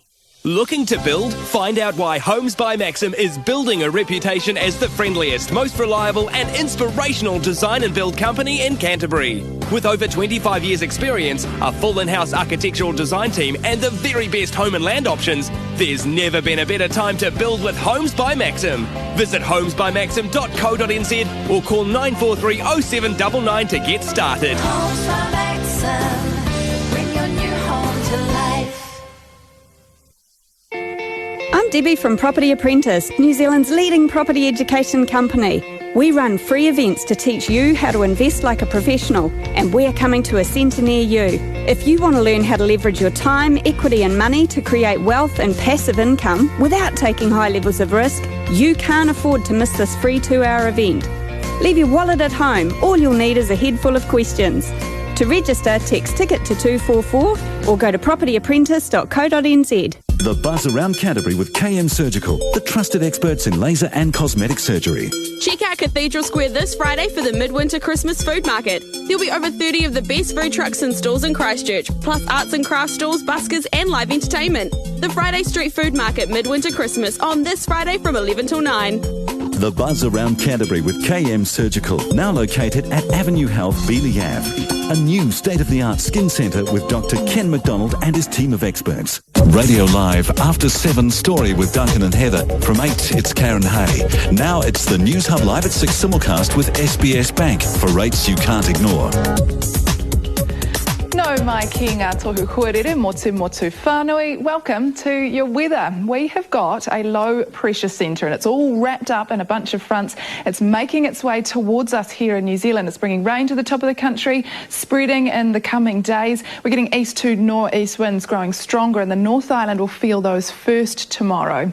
Looking to build? Find out why Homes by Maxim is building a reputation as the friendliest, most reliable and inspirational design and build company in Canterbury. With over 25 years experience, a full in-house architectural design team and the very best home and land options, there's never been a better time to build with Homes by Maxim. Visit homesbymaxim.co.nz or call 943 0799 to get started. Homes by Maxim, bring your new home to life. I'm Debbie from Property Apprentice, New Zealand's leading property education company. We run free events to teach you how to invest like a professional, and we're coming to a centre near you. If you want to learn how to leverage your time, equity and money to create wealth and passive income without taking high levels of risk, you can't afford to miss this free 2-hour event. Leave your wallet at home. All you'll need is a head full of questions. To register, text TICKET to 244 or go to propertyapprentice.co.nz. The buzz around Canterbury with KM Surgical, the trusted experts in laser and cosmetic surgery. Check out Cathedral Square this Friday for the Midwinter Christmas Food Market. There'll be over 30 of the best food trucks and stalls in Christchurch, plus arts and crafts stalls, buskers and live entertainment. The Friday Street Food Market Midwinter Christmas on this Friday from 11 till 9. The buzz around Canterbury with KM Surgical, now located at Avenue Health, Beeley Ave. A new state-of-the-art skin centre with Dr. Ken McDonald and his team of experts. Radio Live After 7 story with Duncan and Heather. From 8, it's Karen Hay. Now it's the News Hub Live at 6 simulcast with SBS Bank for rates you can't ignore. No mai ki ngā tohu kōrere, motu whānui. Welcome to your weather. We have got a low pressure centre and it's all wrapped up in a bunch of fronts. It's making its way towards us here in New Zealand. It's bringing rain to the top of the country, spreading in the coming days. We're getting east to northeast winds growing stronger and the North Island will feel those first tomorrow.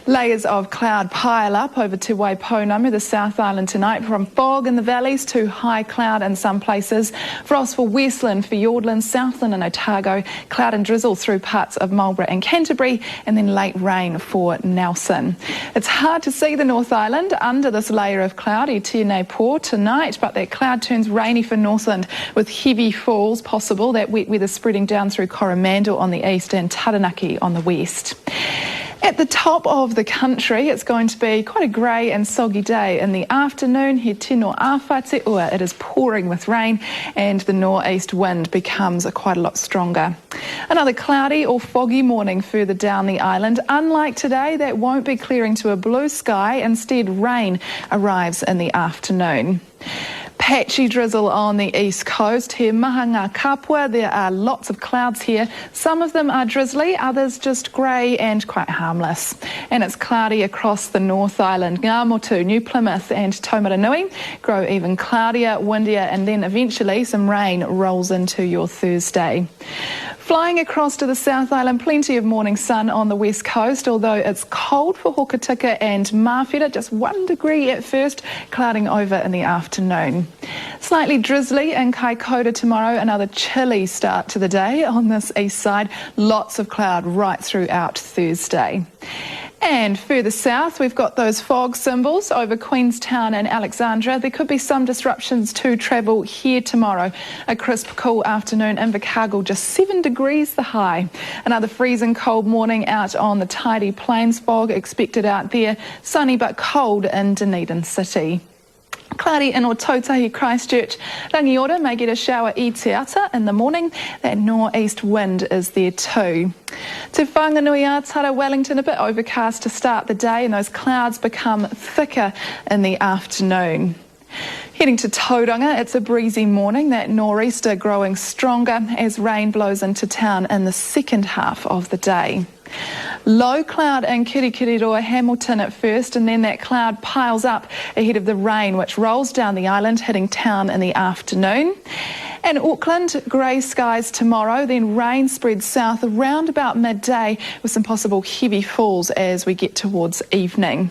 Layers of cloud pile up over Te Waipounamu, the South Island tonight, from fog in the valleys to high cloud in some places. Frost for Westland, for Fiordland, Southland and Otago, cloud and drizzle through parts of Marlborough and Canterbury, and then late rain for Nelson. It's hard to see the North Island under this layer of cloud i tēnei pō tonight, but that cloud turns rainy for Northland with heavy falls possible. That wet weather spreading down through Coromandel on the east and Taranaki on the west. At the top of the country, it's going to be quite a grey and soggy day. In the afternoon, he tino awhate ua, it is pouring with rain and the northeast wind becomes quite a lot stronger. Another cloudy or foggy morning further down the island. Unlike today, that won't be clearing to a blue sky. Instead, rain arrives in the afternoon. Patchy drizzle on the east coast. He maha ngā kapua, there are lots of clouds here. Some of them are drizzly, others just grey and quite harmless. And it's cloudy across the North Island. Ngā Motu, New Plymouth and Taumaranui grow even cloudier, windier, and then eventually some rain rolls into your Thursday. Flying across to the South Island, plenty of morning sun on the west coast, although it's cold for Hokitika and Mawhira, just 1 degree at first, clouding over in the afternoon. Slightly drizzly in Kaikoura tomorrow, another chilly start to the day on this east side, lots of cloud right throughout Thursday. And further south, we've got those fog symbols over Queenstown and Alexandra. There could be some disruptions to travel here tomorrow. A crisp, cool afternoon. Invercargill, just 7 degrees the high. Another freezing cold morning out on the Tidy Plains. Fog expected out there. Sunny but cold in Dunedin City. Cloudy in Ōtautahi, Christchurch. Rangiora may get a shower i te ata in the morning. That northeast wind is there too. Te Whanganui Tara, Wellington, a bit overcast to start the day, and those clouds become thicker in the afternoon. Heading to Tauranga, it's a breezy morning, that nor'easter growing stronger as rain blows into town in the second half of the day. Low cloud in Kirikiriroa, Hamilton at first, and then that cloud piles up ahead of the rain, which rolls down the island, hitting town in the afternoon. And Auckland, grey skies tomorrow, then rain spreads south around about midday with some possible heavy falls as we get towards evening.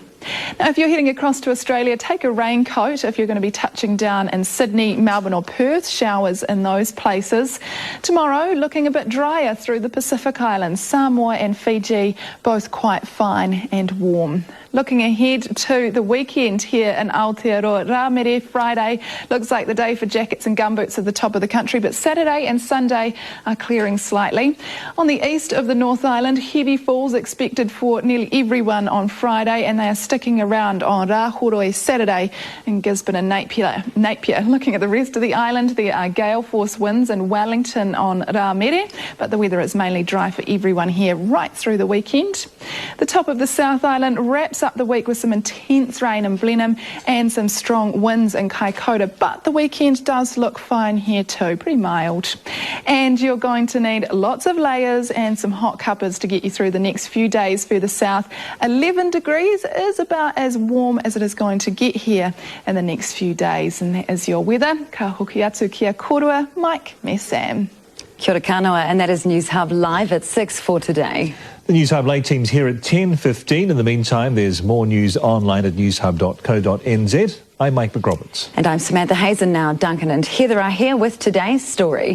Now, if you're heading across to Australia, take a raincoat if you're going to be touching down in Sydney, Melbourne or Perth. Showers in those places. Tomorrow, looking a bit drier through the Pacific Islands. Samoa and Fiji, both quite fine and warm. Looking ahead to the weekend here in Aotearoa, Rāmere Friday looks like the day for jackets and gumboots at the top of the country, but Saturday and Sunday are clearing slightly. On the east of the North Island, heavy falls expected for nearly everyone on Friday, and they are sticking around on Rahoroi Saturday in Gisborne and Napier. Looking at the rest of the island, there are gale force winds in Wellington on Rāmere, but the weather is mainly dry for everyone here right through the weekend. The top of the South Island wraps up the week with some intense rain in Blenheim and some strong winds in Kaikoura, but the weekend does look fine here too, pretty mild. And you're going to need lots of layers and some hot cuppers to get you through the next few days further south. 11 degrees is about as warm as it is going to get here in the next few days, and that is your weather. Ka hoki atu kia korua, Mike, me Sam. Kia ora kanoa, and that is News Hub Live at 6 for today. The News Hub late team's here at 10:15. In the meantime, there's more news online at newshub.co.nz. I'm Mike McRoberts. And I'm Samantha Hazen now. Duncan and Heather are here with today's story.